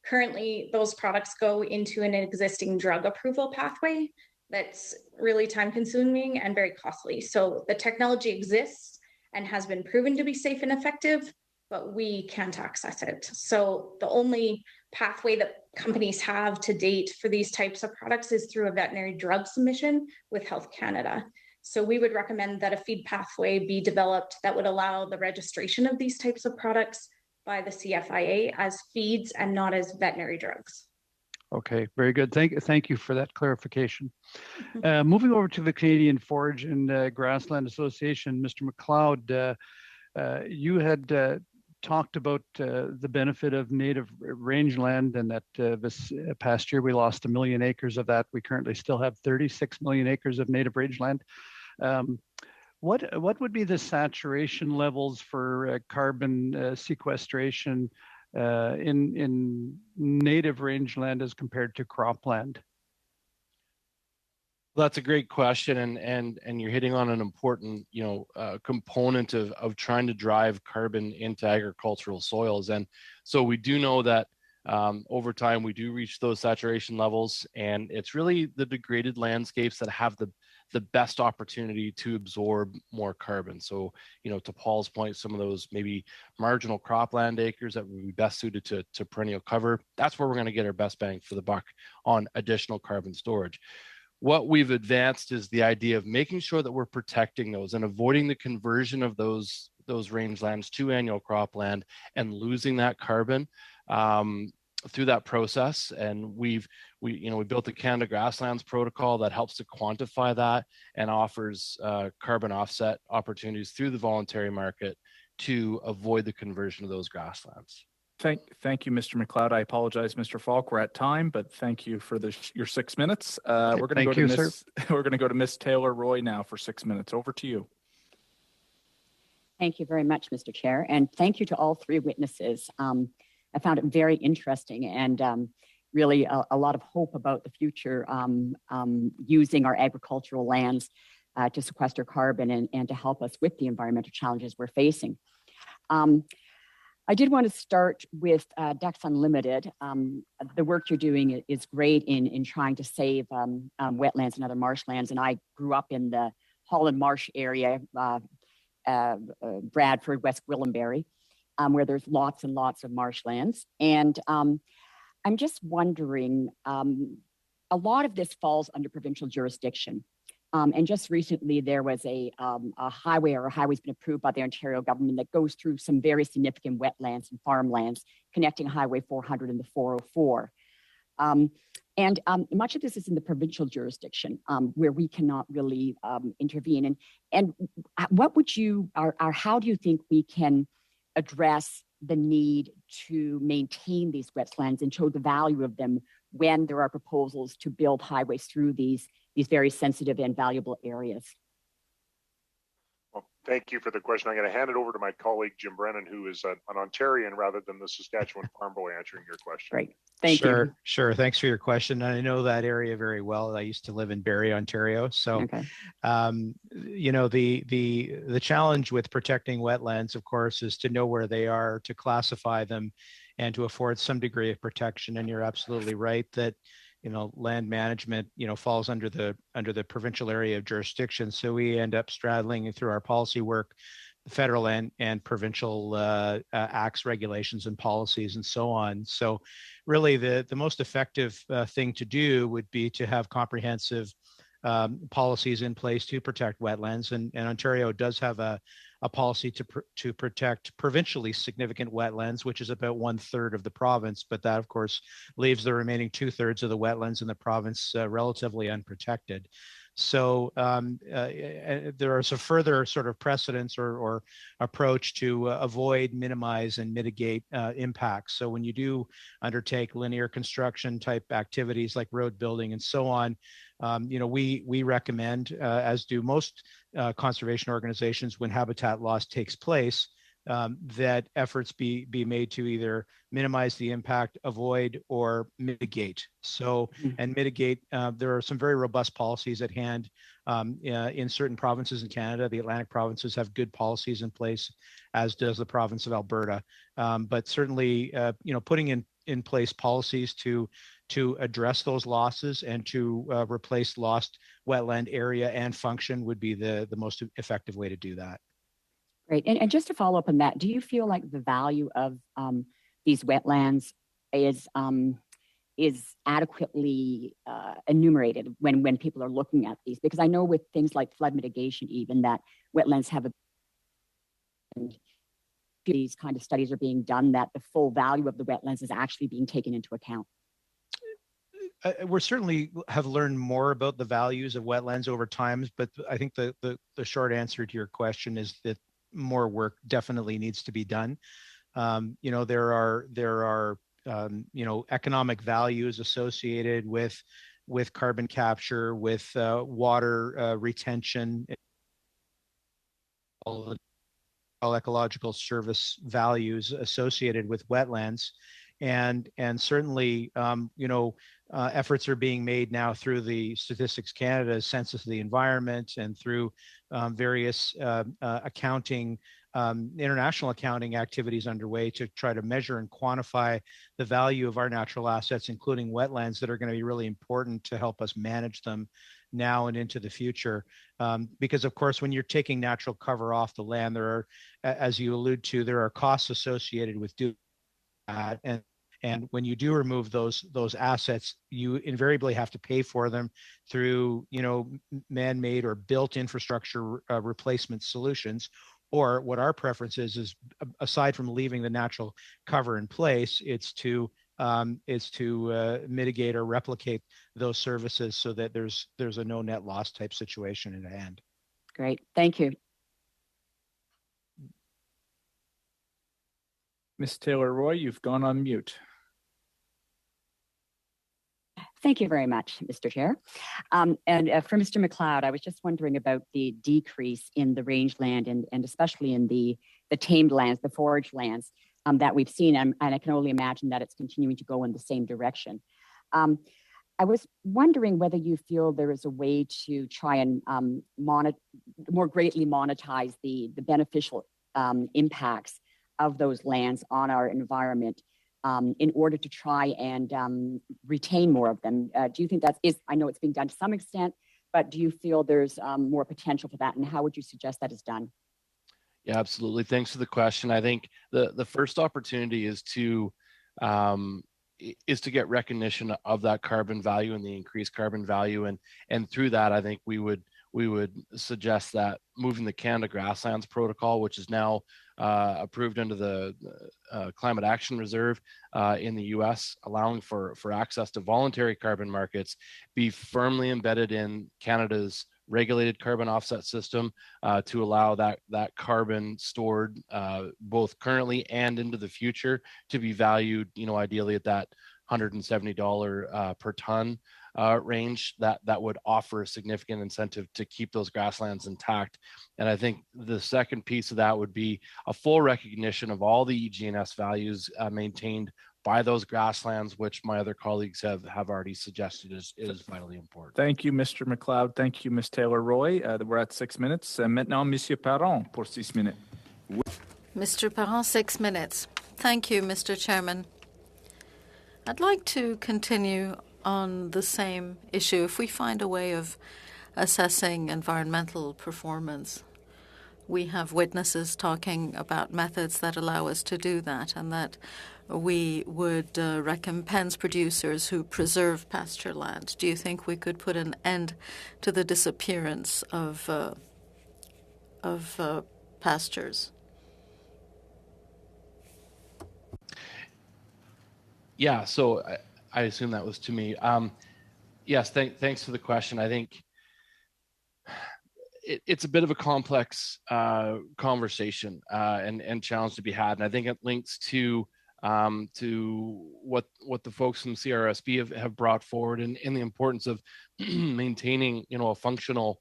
Currently, those products go into an existing drug approval pathway that's really time-consuming and very costly. So the technology exists and has been proven to be safe and effective, but we can't access it. So the only pathway that companies have to date for these types of products is through a veterinary drug submission with Health Canada. So we would recommend that a feed pathway be developed that would allow the registration of these types of products by the CFIA as feeds and not as veterinary drugs. Okay, very good. Thank you for that clarification. Moving over to the Canadian Forage and Grassland Association, Mr. McLeod, you had talked about the benefit of native rangeland, and that this past year we lost 1 million acres of that. We currently still have 36 million acres of native rangeland. What would be the saturation levels for carbon sequestration in native rangeland as compared to cropland? Well, that's a great question, and you're hitting on an important component of trying to drive carbon into agricultural soils. And so we do know that over time we do reach those saturation levels, and it's really the degraded landscapes that have the best opportunity to absorb more carbon. So, to Paul's point, some of those maybe marginal cropland acres that would be best suited to perennial cover, that's where we're going to get our best bang for the buck on additional carbon storage. What we've advanced is the idea of making sure that we're protecting those and avoiding the conversion of those rangelands to annual cropland and losing that carbon through that process. And we built the Canada Grasslands Protocol that helps to quantify that and offers carbon offset opportunities through the voluntary market to avoid the conversion of those grasslands. Thank you, Mr. McLeod. I apologize, Mr. Falk. We're at time, but thank you for your 6 minutes. We're going to go to Miss Taylor Roy now for 6 minutes. Over to you. Thank you very much, Mr. Chair, and thank you to all three witnesses. I found it very interesting and really a lot of hope about the future using our agricultural lands to sequester carbon and to help us with the environmental challenges we're facing. I did want to start with Ducks Unlimited. The work you're doing is great in trying to save wetlands and other marshlands. And I grew up in the Holland Marsh area, Bradford, West Gwillimbury, where there's lots and lots of marshlands. And I'm just wondering, a lot of this falls under provincial jurisdiction. And just recently, there was a highway's been approved by the Ontario government that goes through some very significant wetlands and farmlands connecting Highway 400 and the 404. Much of this is in the provincial jurisdiction where we cannot really intervene. And what would you, or how do you think we can address the need to maintain these wetlands and show the value of them when there are proposals to build highways through these very sensitive and valuable areas? Well, thank you for the question. I'm going to hand it over to my colleague, Jim Brennan, who is an Ontarian rather than the Saskatchewan farm boy answering your question. Great. Thank you. Sure. Thanks for your question. I know that area very well. I used to live in Barrie, Ontario. So, you know, the challenge with protecting wetlands, of course, is to know where they are, to classify them, and to afford some degree of protection. And you're absolutely right that, you know, land management, you know, falls under the provincial area of jurisdiction. So we end up straddling through our policy work, federal and provincial acts, regulations, and policies, and so on. So really the most effective thing to do would be to have comprehensive policies in place to protect wetlands. And Ontario does have a policy to protect provincially significant wetlands, which is about 1/3 of the province. But that, of course, leaves the remaining 2/3 of the wetlands in the province relatively unprotected. So there are some further sort of precedents or approach to avoid, minimize, and mitigate impacts. So when you do undertake linear construction type activities like road building and so on, you know, we recommend, as do most conservation organizations, when habitat loss takes place, that efforts be made to either minimize the impact, avoid, or mitigate. So, and mitigate, there are some very robust policies at hand in certain provinces in Canada. The Atlantic provinces have good policies in place, as does the province of Alberta. But certainly, you know, putting in place policies to address those losses and to replace lost wetland area and function would be the most effective way to do that. Great. And just to follow up on that, do you feel like the value of these wetlands is adequately enumerated when people are looking at these? Because I know with things like flood mitigation, even that wetlands have these kind of studies are being done that the full value of the wetlands is actually being taken into account. We certainly have learned more about the values of wetlands over time, but I think the short answer to your question is that more work definitely needs to be done. You know, there are you know, economic values associated with carbon capture, with water retention, all ecological service values associated with wetlands. And certainly, you know, efforts are being made now through the Statistics Canada Census of the Environment and through various accounting, international accounting activities underway to try to measure and quantify the value of our natural assets, including wetlands, that are going to be really important to help us manage them now and into the future. Because of course, when you're taking natural cover off the land, there are, as you allude to, there are costs associated with doing that. And when you do remove those assets, you invariably have to pay for them through, you know, man-made or built infrastructure replacement solutions. Or what our preference is aside from leaving the natural cover in place, it's to mitigate or replicate those services so that there's a no net loss type situation in hand. Great, thank you. Ms. Taylor-Roy, you've gone on mute. Thank you very much, Mr. Chair. And for Mr. McLeod, I was just wondering about the decrease in the rangeland and especially in the tamed lands, the forage lands that we've seen. And I can only imagine that it's continuing to go in the same direction. I was wondering whether you feel there is a way to try and more greatly monetize the beneficial impacts of those lands on our environment in order to try and retain more of them. Do you think I know it's being done to some extent, but do you feel there's more potential for that? And how would you suggest that is done? Yeah, absolutely. Thanks for the question. I think the first opportunity is to get recognition of that carbon value and the increased carbon value. And through that, I think we would we would suggest that moving the Canada Grasslands Protocol, which is now approved under the Climate Action Reserve in the US, allowing for access to voluntary carbon markets, be firmly embedded in Canada's regulated carbon offset system to allow that carbon stored both currently and into the future to be valued, ideally at that $170 per ton range. That would offer a significant incentive to keep those grasslands intact. And I think the second piece of that would be a full recognition of all the EG&S values maintained by those grasslands, which my other colleagues have already suggested is vitally important. Thank you, Mr. McLeod. Thank you, Ms. Taylor-Roy. We're at 6 minutes. Maintenant, Monsieur Parent, pour 6 minutes. Mr. Parent, 6 minutes. Thank you, Mr. Chairman. I'd like to continue on the same issue. If we find a way of assessing environmental performance, we have witnesses talking about methods that allow us to do that, and that we would recompense producers who preserve pasture land. Do you think we could put an end to the disappearance of pastures? Yeah, so I assume that was to me. Yes, thanks for the question. I think it's a bit of a complex conversation and challenge to be had, and I think it links to what the folks from CRSB have brought forward in the importance of maintaining a functional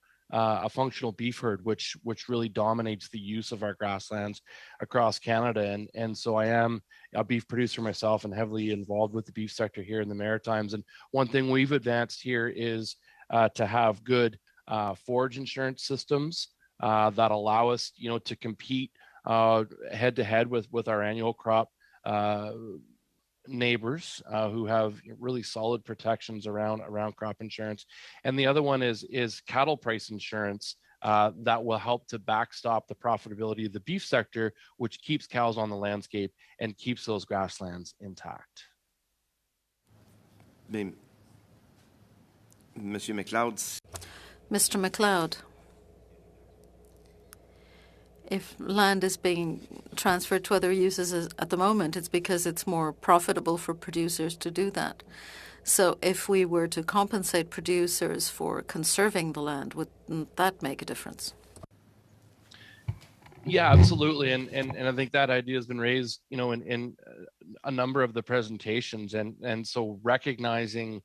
beef herd, which really dominates the use of our grasslands across Canada. And so I am a beef producer myself and heavily involved with the beef sector here in the Maritimes. And one thing we've advanced here is to have good forage insurance systems that allow us, to compete head to head with our annual crop neighbors who have really solid protections around crop insurance. And the other one is cattle price insurance that will help to backstop the profitability of the beef sector, which keeps cows on the landscape and keeps those grasslands intact. Monsieur McLeod. Mr. McLeod, if land is being transferred to other uses at the moment, it's because it's more profitable for producers to do that. So if we were to compensate producers for conserving the land, wouldn't that make a difference? Yeah, absolutely. And I think that idea has been raised, in a number of the presentations. And so recognizing,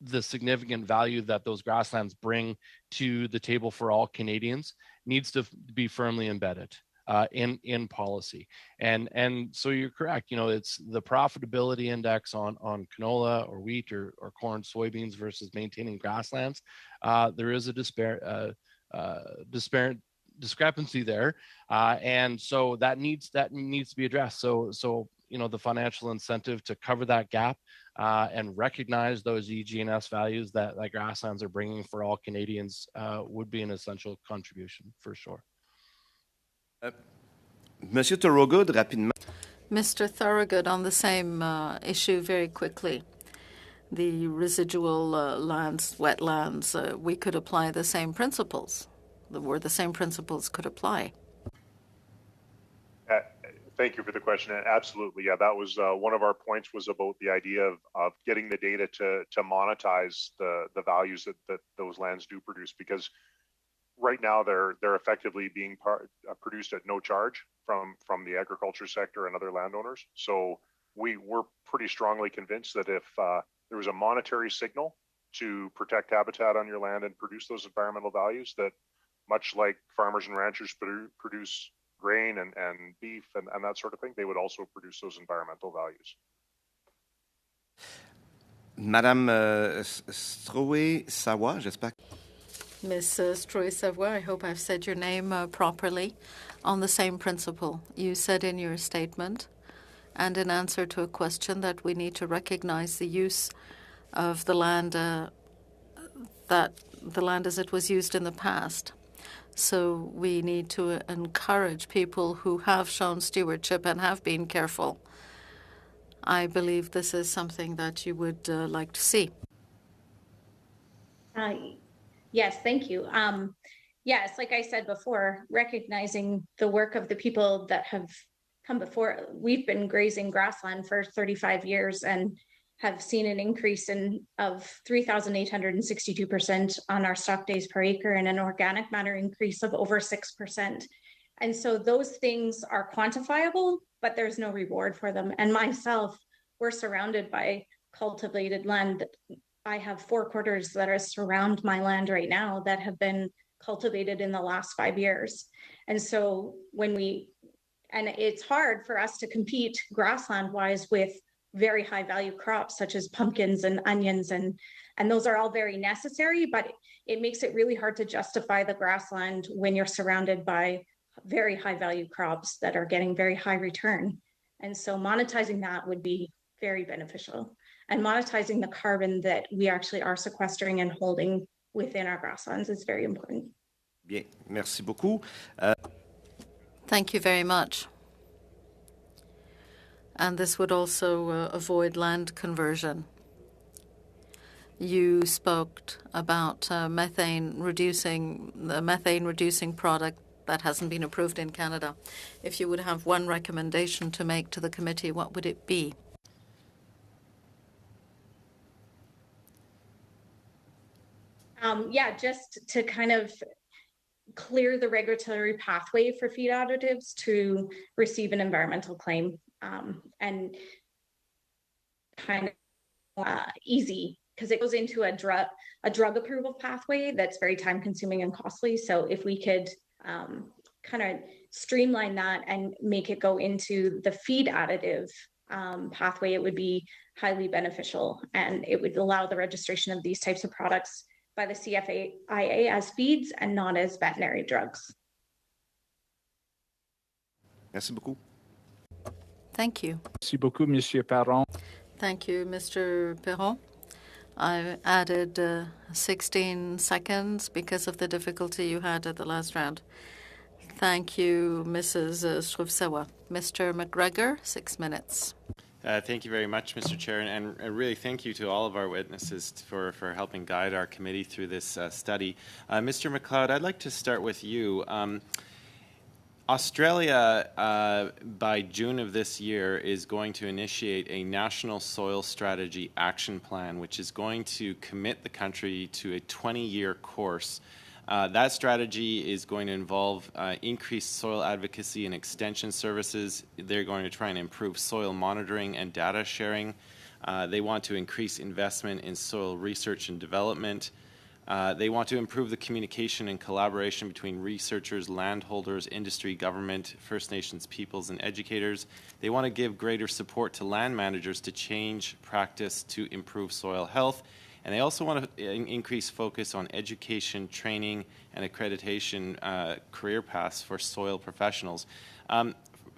the significant value that those grasslands bring to the table for all Canadians needs to be firmly embedded in policy. And so you're correct. It's the profitability index on canola or wheat or corn, soybeans versus maintaining grasslands. There is a discrepancy there, and so that needs to be addressed. So the financial incentive to cover that gap and recognize those EG&S values that grasslands are bringing for all Canadians would be an essential contribution for sure. Monsieur Thorogood, rapidement. Mr. Thorogood, on the same issue very quickly. The residual lands, wetlands, we could apply the same principles, where the same principles could apply. Thank you for the question. And absolutely, yeah, that was one of our points, was about the idea of getting the data to monetize the values that those lands do produce, because right now they're effectively being produced at no charge from the agriculture sector and other landowners. So we're pretty strongly convinced that if there was a monetary signal to protect habitat on your land and produce those environmental values, that much like farmers and ranchers produce grain and beef and that sort of thing, they would also produce those environmental values. Madame Stroé-Savoie, j'espère. Ms. Stroé-Savoie, I hope I've said your name properly. On the same principle, you said in your statement and in answer to a question that we need to recognize the use of the land, that the land as it was used in the past. So we need to encourage people who have shown stewardship and have been careful. I believe this is something that you would like to see. Yes, thank you. Yes, like I said before, recognizing the work of the people that have come before. We've been grazing grassland for 35 years and have seen an increase of 3,862% on our stock days per acre and an organic matter increase of over 6%. And so those things are quantifiable, but there's no reward for them. And myself, we're surrounded by cultivated land. I have 4 quarters that are surround my land right now that have been cultivated in the last 5 years. And so it's hard for us to compete grassland wise with very high value crops such as pumpkins and onions, and those are all very necessary, but it makes it really hard to justify the grassland when you're surrounded by very high value crops that are getting very high return. And so monetizing that would be very beneficial, and monetizing the carbon that we actually are sequestering and holding within our grasslands is very important. Bien, merci beaucoup. Thank you very much. And this would also avoid land conversion. You spoke about the methane reducing product that hasn't been approved in Canada. If you would have one recommendation to make to the committee, what would it be? Yeah, just to kind of clear the regulatory pathway for feed additives to receive an environmental claim, and kind of easy, because it goes into a drug approval pathway that's very time consuming and costly. So if we could kind of streamline that and make it go into the feed additive pathway, it would be highly beneficial, and it would allow the registration of these types of products by the CFIA as feeds and not as veterinary drugs. Merci beaucoup. Thank you. Merci beaucoup, Monsieur Perron. Thank you, Mr. Perron. I added 16 seconds because of the difficulty you had at the last round. Thank you, Mrs. Struvsewa. Mr. McGregor, 6 minutes. Thank you very much, Mr. Chair, and really thank you to all of our witnesses for helping guide our committee through this study. Mr. McLeod, I'd like to start with you. Australia, by June of this year, is going to initiate a National Soil Strategy Action Plan, which is going to commit the country to a 20-year course. That strategy is going to involve increased soil advocacy and extension services. They're going to try and improve soil monitoring and data sharing. They want to increase investment in soil research and development. They want to improve the communication and collaboration between researchers, landholders, industry, government, First Nations peoples, and educators. They want to give greater support to land managers to change practice to improve soil health. And they also want to increase focus on education, training, and accreditation career paths for soil professionals.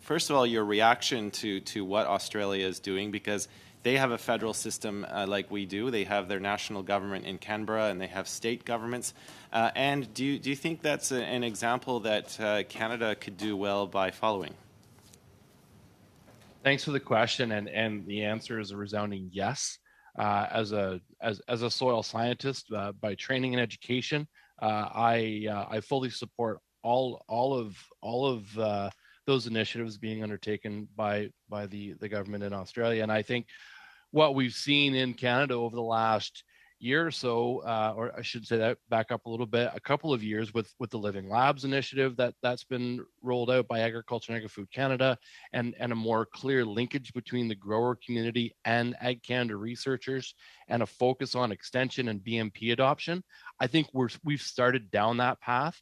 First of all, your reaction to what Australia is doing, because they have a federal system like we do. They have their national government in Canberra, and they have state governments. And do you think that's an example that Canada could do well by following? Thanks for the question, and the answer is a resounding yes. As a soil scientist by training and education, I fully support all of those initiatives being undertaken by the government in Australia. And I think what we've seen in Canada over the last year or so, or I should say that back up a little bit, a couple of years with the Living Labs initiative that's been rolled out by Agriculture and Agri-Food Canada, and a more clear linkage between the grower community and Ag Canada researchers, and a focus on extension and BMP adoption. I think we've started down that path.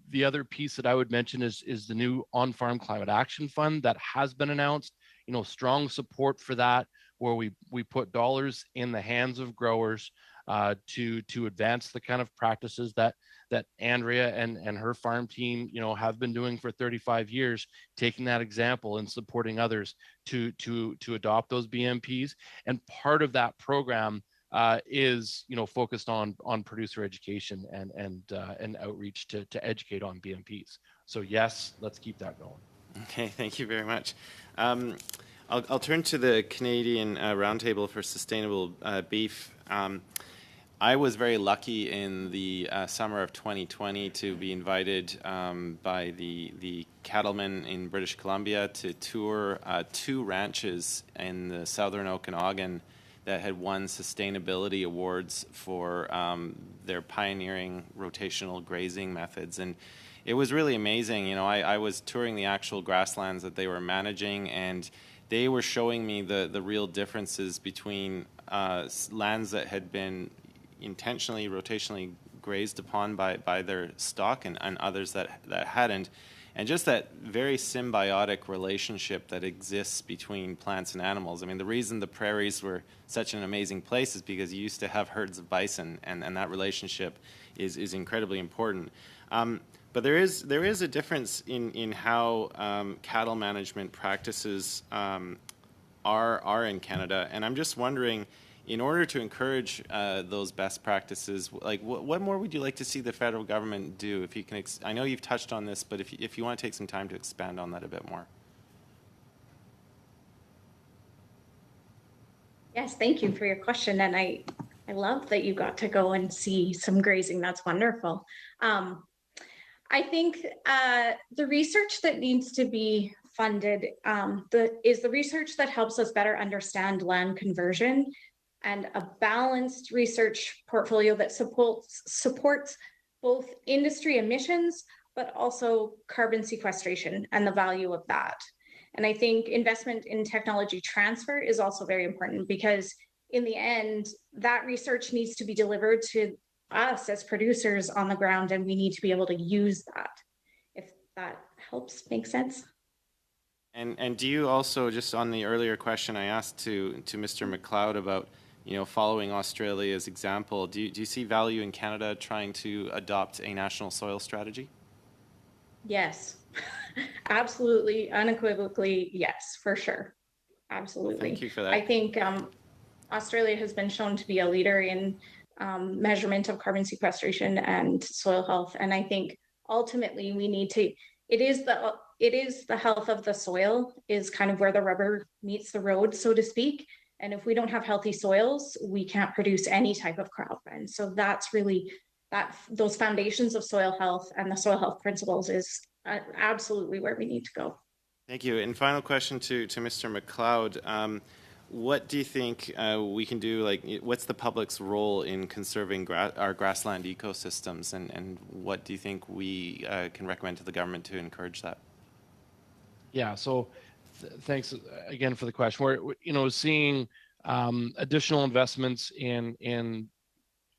The other piece that I would mention is the new On-Farm Climate Action Fund that has been announced. You know, strong support for that, where we put dollars in the hands of growers to advance the kind of practices that Andrea and her farm team, you know, have been doing for 35 years, taking that example and supporting others to adopt those BMPs. And part of that program is, you know, focused on producer education and outreach to educate on BMPs. So yes, let's keep that going. Okay, thank you very much. I'll turn to the Canadian Roundtable for Sustainable Beef. I was very lucky in the summer of 2020 to be invited by the cattlemen in British Columbia to tour 2 ranches in the southern Okanagan that had won sustainability awards for their pioneering rotational grazing methods. And it was really amazing. You know, I was touring the actual grasslands that they were managing, and they were showing me the real differences between lands that had been intentionally rotationally grazed upon by their stock and others that hadn't, and just that very symbiotic relationship that exists between plants and animals. I mean, the reason the prairies were such an amazing place is because you used to have herds of bison, and that relationship is incredibly important. But there is a difference in how cattle management practices are in Canada, and I'm just wondering, in order to encourage those best practices, like what more would you like to see the federal government do? If you can, I know you've touched on this, but if you want to take some time to expand on that a bit more. Yes, thank you for your question, and I love that you got to go and see some grazing. That's wonderful. I think the research that needs to be funded is the research that helps us better understand land conversion, and a balanced research portfolio that supports both industry emissions, but also carbon sequestration and the value of that. And I think investment in technology transfer is also very important, because in the end, that research needs to be delivered to us as producers on the ground, and we need to be able to use that, if that helps make sense. And do you also, just on the earlier question I asked to Mr. McLeod about, you know, following Australia's example, do you see value in Canada trying to adopt a national soil strategy? Yes, absolutely, unequivocally, yes, for sure. Absolutely. Well, thank you for that. I think Australia has been shown to be a leader in measurement of carbon sequestration and soil health. And I think ultimately we need to, it is the health of the soil is kind of where the rubber meets the road, so to speak. And if we don't have healthy soils, we can't produce any type of crop. And so that's really those foundations of soil health and the soil health principles is absolutely where we need to go. Thank you. And final question to Mr. McLeod. What do you think we can do? Like, what's the public's role in conserving our grassland ecosystems, and what do you think we can recommend to the government to encourage that? Yeah. So, thanks again for the question. We're seeing additional investments in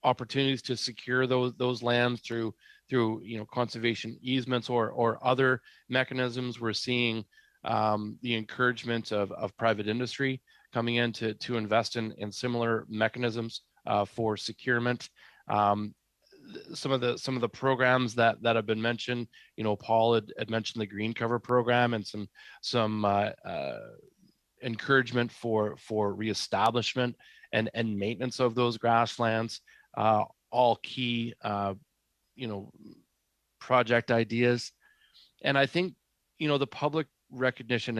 opportunities to secure those lands through conservation easements or other mechanisms. We're seeing the encouragement of private industry coming in to invest in similar mechanisms for securement. Some of the programs that have been mentioned, Paul had mentioned the green cover program and some encouragement for reestablishment and maintenance of those grasslands, all key project ideas. And I think the public recognition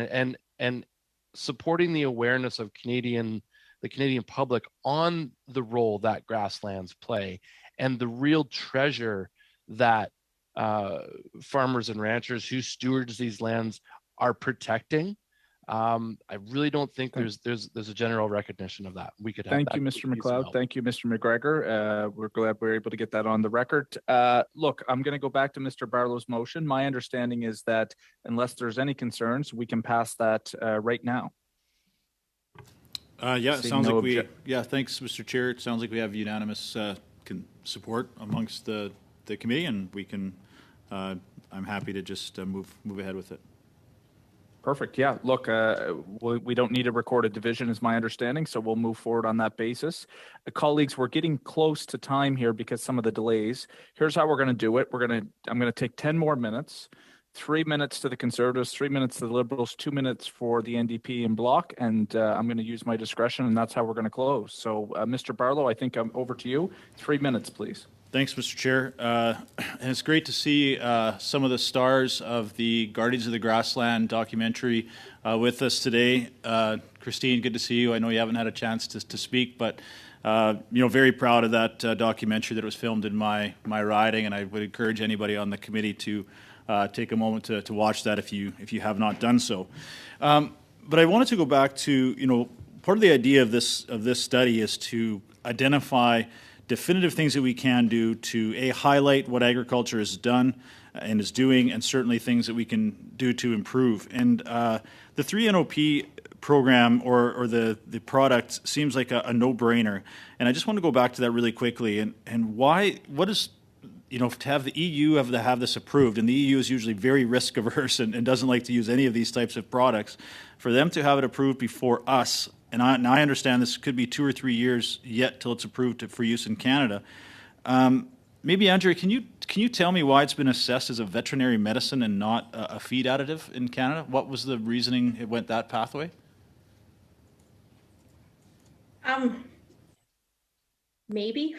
and supporting the awareness of the Canadian public on the role that grasslands play and the real treasure that farmers and ranchers who stewards these lands are protecting. I really don't think there's a general recognition of that. We could have. Thank you, Mr. McLeod. Thank you, Mr. McGregor. We're glad we're able to get that on the record. Look, I'm going to go back to Mr. Barlow's motion. My understanding is that unless there's any concerns, we can pass that right now. Yeah, it sounds like thanks, Mr. Chair. It sounds like we have unanimous support amongst the committee, and we can. I'm happy to just move ahead with it. Perfect. Yeah. Look, we don't need a recorded division, is my understanding, so we'll move forward on that basis. Colleagues, we're getting close to time here because some of the delays. Here's how we're going to do it. I'm going to take 10 more minutes. 3 minutes to the Conservatives, 3 minutes to the Liberals, 2 minutes for the NDP in block, and I'm going to use my discretion, and that's how we're going to close. So, Mr. Barlow, I think I'm over to you. 3 minutes, please. Thanks, Mr. Chair. And it's great to see some of the stars of the Guardians of the Grassland documentary with us today. Christine, good to see you. I know you haven't had a chance to speak, but very proud of that documentary that was filmed in my riding, and I would encourage anybody on the committee to take a moment to watch that if you have not done so. But I wanted to go back to, part of the idea of this study is to identify definitive things that we can do to highlight what agriculture has done and is doing, and certainly things that we can do to improve. And the 3NOP program or the product seems like a no-brainer. And I just want to go back to that really quickly. And what is, to have the EU have this approved, and the EU is usually very risk averse and doesn't like to use any of these types of products, for them to have it approved before us, and I understand this could be 2 or 3 years yet till it's approved for use in Canada. Maybe, Andrea, can you tell me why it's been assessed as a veterinary medicine and not a feed additive in Canada? What was the reasoning it went that pathway? Maybe.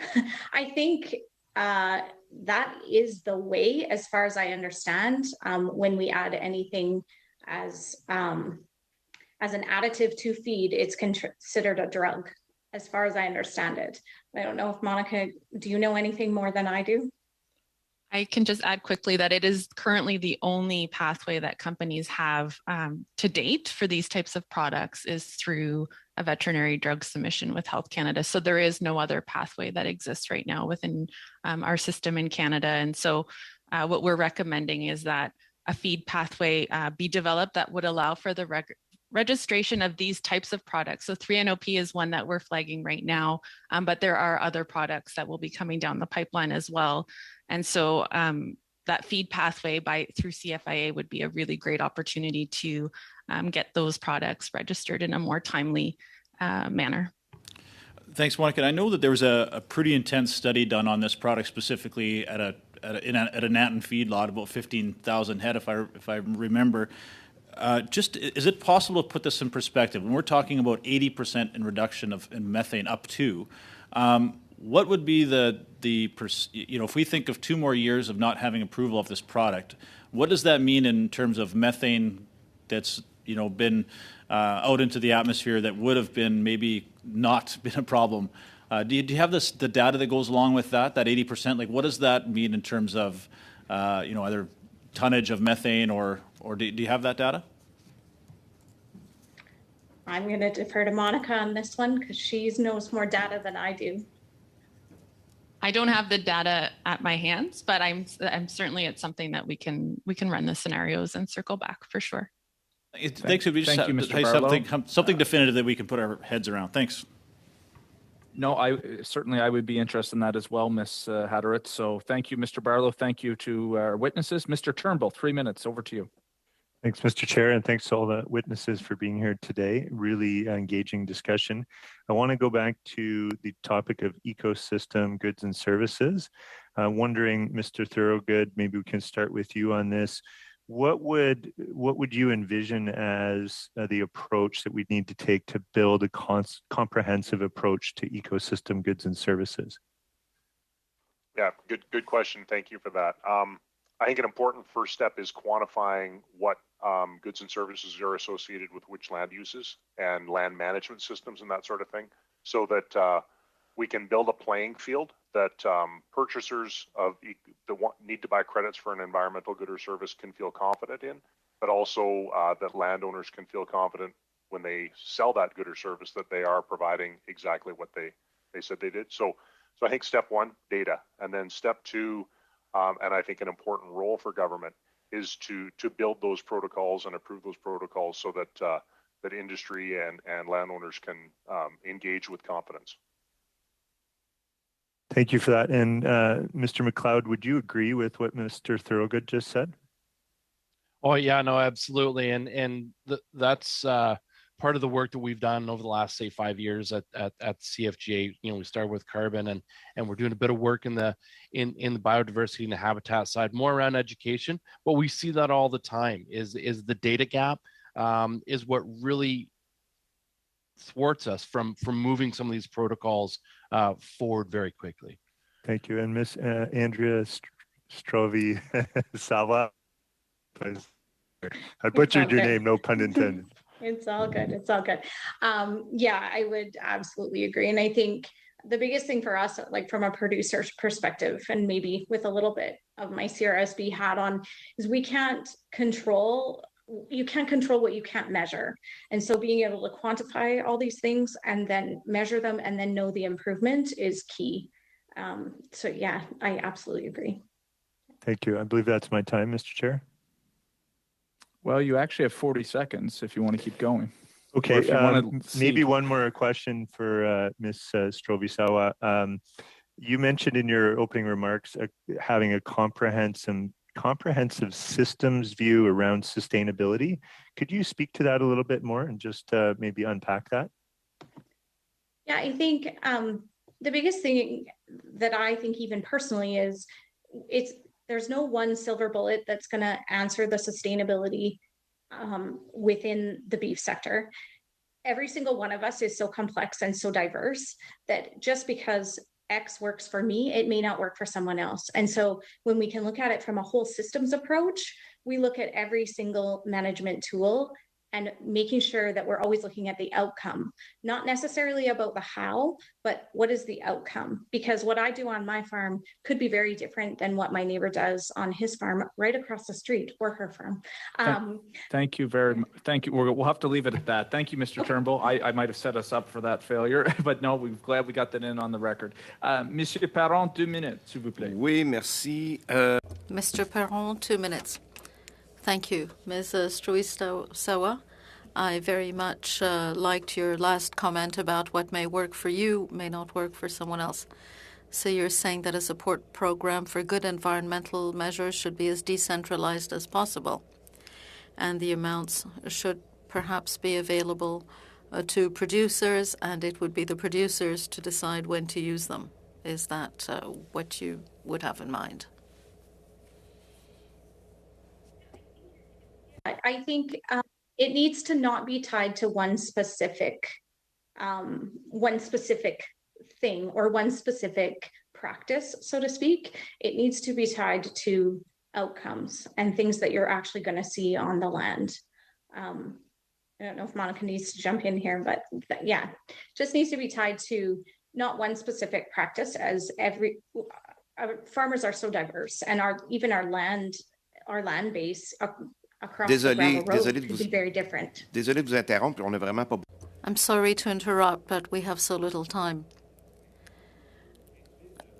I think that is the way, as far as I understand, when we add anything as an additive to feed, it's considered a drug, as far as I understand it. I don't know if Monica, do you know anything more than I do? I can just add quickly that it is currently the only pathway that companies have to date for these types of products is through a veterinary drug submission with Health Canada. So there is no other pathway that exists right now within our system in Canada. And so what we're recommending is that a feed pathway be developed that would allow for the registration of these types of products. So 3NOP is one that we're flagging right now, but there are other products that will be coming down the pipeline as well. And so that feed pathway through CFIA would be a really great opportunity to get those products registered in a more timely manner. Thanks, Monica. I know that there was a pretty intense study done on this product specifically at a Nanton feedlot, about 15,000 head, if I remember. Is it possible to put this in perspective? When we're talking about 80% in reduction in methane up to, what would be if we think of 2 more years of not having approval of this product, what does that mean in terms of methane that's been out into the atmosphere that would have been maybe not been a problem? Do you have the data that goes along with that 80%? Like, what does that mean in terms of either tonnage of methane or do you have that data? I'm going to defer to Monica on this one because she knows more data than I do. I don't have the data at my hands, but I'm certainly it's something that we can run the scenarios and circle back for sure. Thanks. We just Thank you, Mr. Barlow. Something definitive that we can put our heads around. Thanks. No, I would be interested in that as well, Ms. Hatterit. So thank you, Mr. Barlow. Thank you to our witnesses. Mr. Turnbull, 3 minutes. Over to you. Thanks, Mr. Chair, and thanks to all the witnesses for being here today. Really engaging discussion. I want to go back to the topic of ecosystem goods and services. Wondering, Mr. Thorogood, maybe we can start with you on this. What would you envision as the approach that we need to take to build a comprehensive approach to ecosystem goods and services? Yeah, good question. Thank you for that. I think an important first step is quantifying what goods and services are associated with which land uses and land management systems and that sort of thing, so that we can build a playing field that purchasers that need to buy credits for an environmental good or service can feel confident in, but also that landowners can feel confident when they sell that good or service that they are providing exactly what they said they did. So I think step one, data, and then step two, and I think an important role for government is to build those protocols and approve those protocols so that that industry and landowners can engage with confidence. Thank you for that. And Mr. McLeod, would you agree with what Mr. Thorogood just said? Oh yeah, no, absolutely. And that's part of the work that we've done over the last, say, 5 years at CFGA. We started with carbon and we're doing a bit of work in the biodiversity and the habitat side, more around education. But we see that all the time is the data gap is what really thwarts us from moving some of these protocols forward very quickly. Thank you. And Miss Andrea Strovi Sava, I butchered your name, no pun intended. It's all good. It's all good. Yeah, I would absolutely agree. And I think the biggest thing for us, like from a producer's perspective, and maybe with a little bit of my CRSB hat on, is you can't control what you can't measure. And so being able to quantify all these things and then measure them and then know the improvement is key. So yeah, I absolutely agree. Thank you. I believe that's my time, Mr. Chair. Well, you actually have 40 seconds if you want to keep going. Okay, maybe one more question for Ms. Strovisawa. You mentioned in your opening remarks having a comprehensive systems view around sustainability. Could you speak to that a little bit more and just maybe unpack that? Yeah, I think the biggest thing that I think even personally is there's no one silver bullet that's going to answer the sustainability within the beef sector. Every single one of us is so complex and so diverse that just because X works for me, it may not work for someone else. And so when we can look at it from a whole systems approach, we look at every single management tool and making sure that we're always looking at the outcome, not necessarily about the how, but what is the outcome? Because what I do on my farm could be very different than what my neighbor does on his farm right across the street or her farm. Thank you very much. Thank you. We'll have to leave it at that. Thank you, Mr. Turnbull. I might have set us up for that failure, but no, we're glad we got that in on the record. Monsieur Perron, 2 minutes, s'il vous plaît. Oui, merci. Mr. Perron, 2 minutes. Thank you, Ms. Strovisawa. I very much liked your last comment about what may work for you may not work for someone else. So you're saying that a support program for good environmental measures should be as decentralized as possible, and the amounts should perhaps be available to producers, and it would be the producers to decide when to use them. Is that what you would have in mind? I think it needs to not be tied to one specific thing or one specific practice, so to speak. It needs to be tied to outcomes and things that you're actually going to see on the land. I don't know if Monica needs to jump in here, but yeah, just needs to be tied to not one specific practice, as farmers are so diverse, and even our land base across the gravel road could be very different. Désolé de vous interrompre, on n'a vraiment pas. I'm sorry to interrupt, but we have so little time.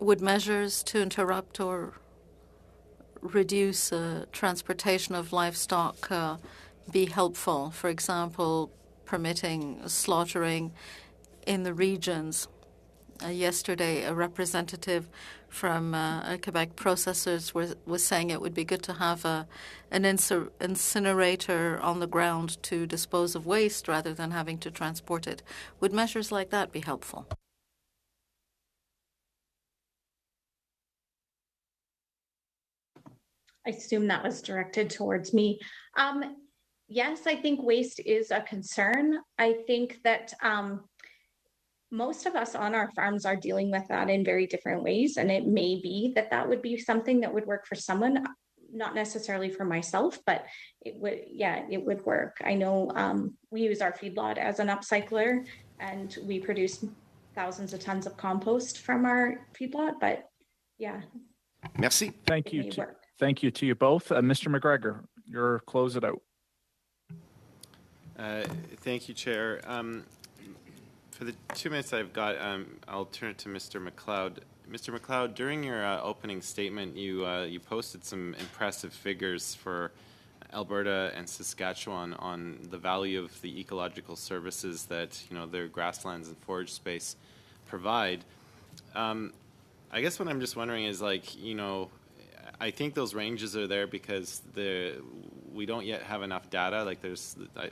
Would measures to interrupt or reduce transportation of livestock be helpful? For example, permitting slaughtering in the regions. Yesterday, a representative from Quebec processors was saying it would be good to have an incinerator on the ground to dispose of waste rather than having to transport it. Would measures like that be helpful? I assume that was directed towards me. Yes, I think waste is a concern. I think that most of us on our farms are dealing with that in very different ways. And it may be that would be something that would work for someone, not necessarily for myself, but it would work. I know we use our feedlot as an upcycler, and we produce thousands of tons of compost from our feedlot, but yeah. Merci. Thank you. Thank you to you both. Mr. McGregor, your close it out. Thank you, Chair. For the 2 minutes I've got, I'll turn it to Mr. McLeod. Mr. McLeod, during your opening statement, you posted some impressive figures for Alberta and Saskatchewan on the value of the ecological services that their grasslands and forage space provide. I guess what I'm just wondering is, I think those ranges are there because we don't yet have enough data.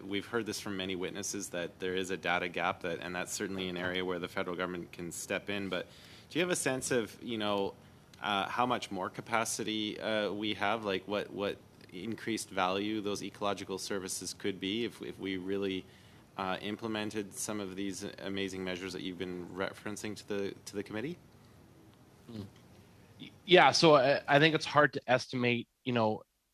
We've heard this from many witnesses that there is a data gap, and that's certainly an area where the federal government can step in. But do you have a sense of how much more capacity we have? Like what increased value those ecological services could be if we really implemented some of these amazing measures that you've been referencing to the committee? Yeah, so I think it's hard to estimate,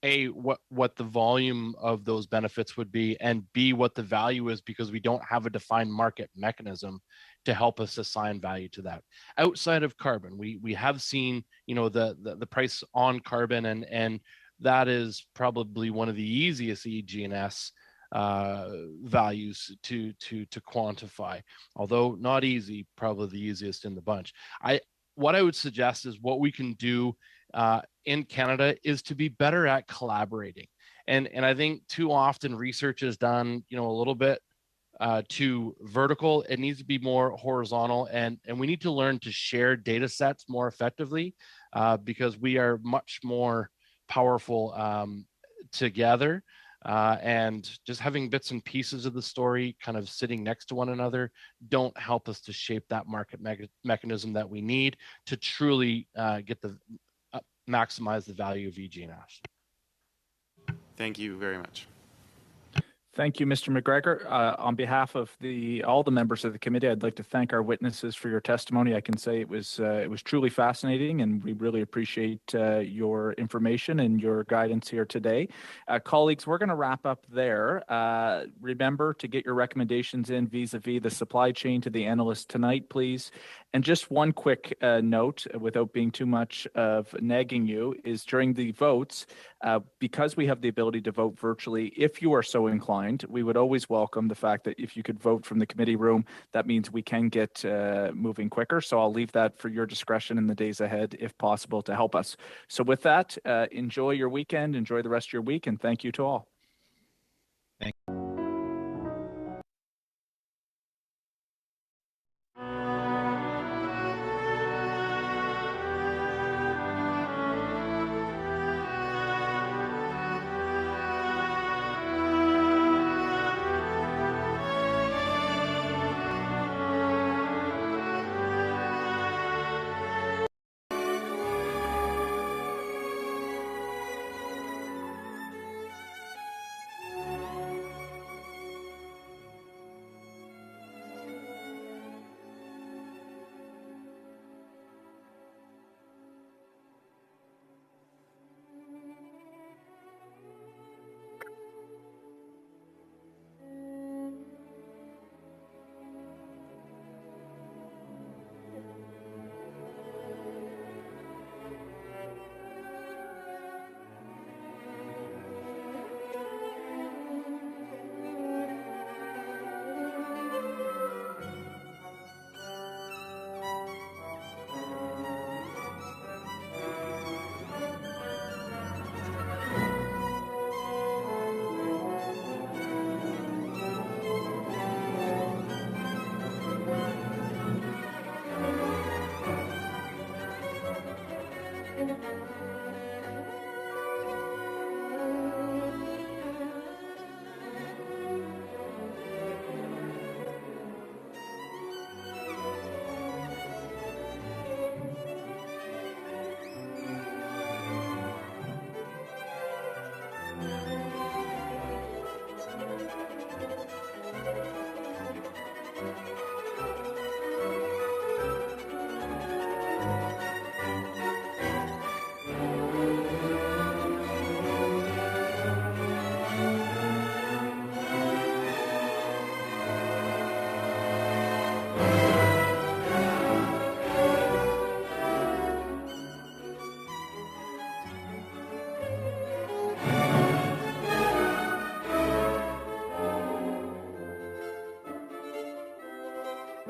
A, what the volume of those benefits would be, and B, what the value is, because we don't have a defined market mechanism to help us assign value to that. Outside of carbon, we have seen, the price on carbon, and that is probably one of the easiest EG&S values to quantify, although not easy, probably the easiest in the bunch. What I would suggest is what we can do in Canada is to be better at collaborating. And I think too often research is done, a little bit too vertical. It needs to be more horizontal, and we need to learn to share data sets more effectively because we are much more powerful together. And just having bits and pieces of the story kind of sitting next to one another don't help us to shape that market mechanism that we need to truly maximize the value of EG&S. Thank you very much. Thank you, Mr. McGregor. On behalf of all the members of the committee, I'd like to thank our witnesses for your testimony. I can say it was truly fascinating, and we really appreciate your information and your guidance here today. Colleagues, we're going to wrap up there. Remember to get your recommendations in vis-a-vis the supply chain to the analysts tonight, please. And just one quick note, without being too much of nagging you, is during the votes, because we have the ability to vote virtually, if you are so inclined, we would always welcome the fact that if you could vote from the committee room, that means we can get moving quicker. So I'll leave that for your discretion in the days ahead, if possible, to help us. So with that, enjoy your weekend, enjoy the rest of your week, and thank you to all. Thank you.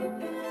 Thank you.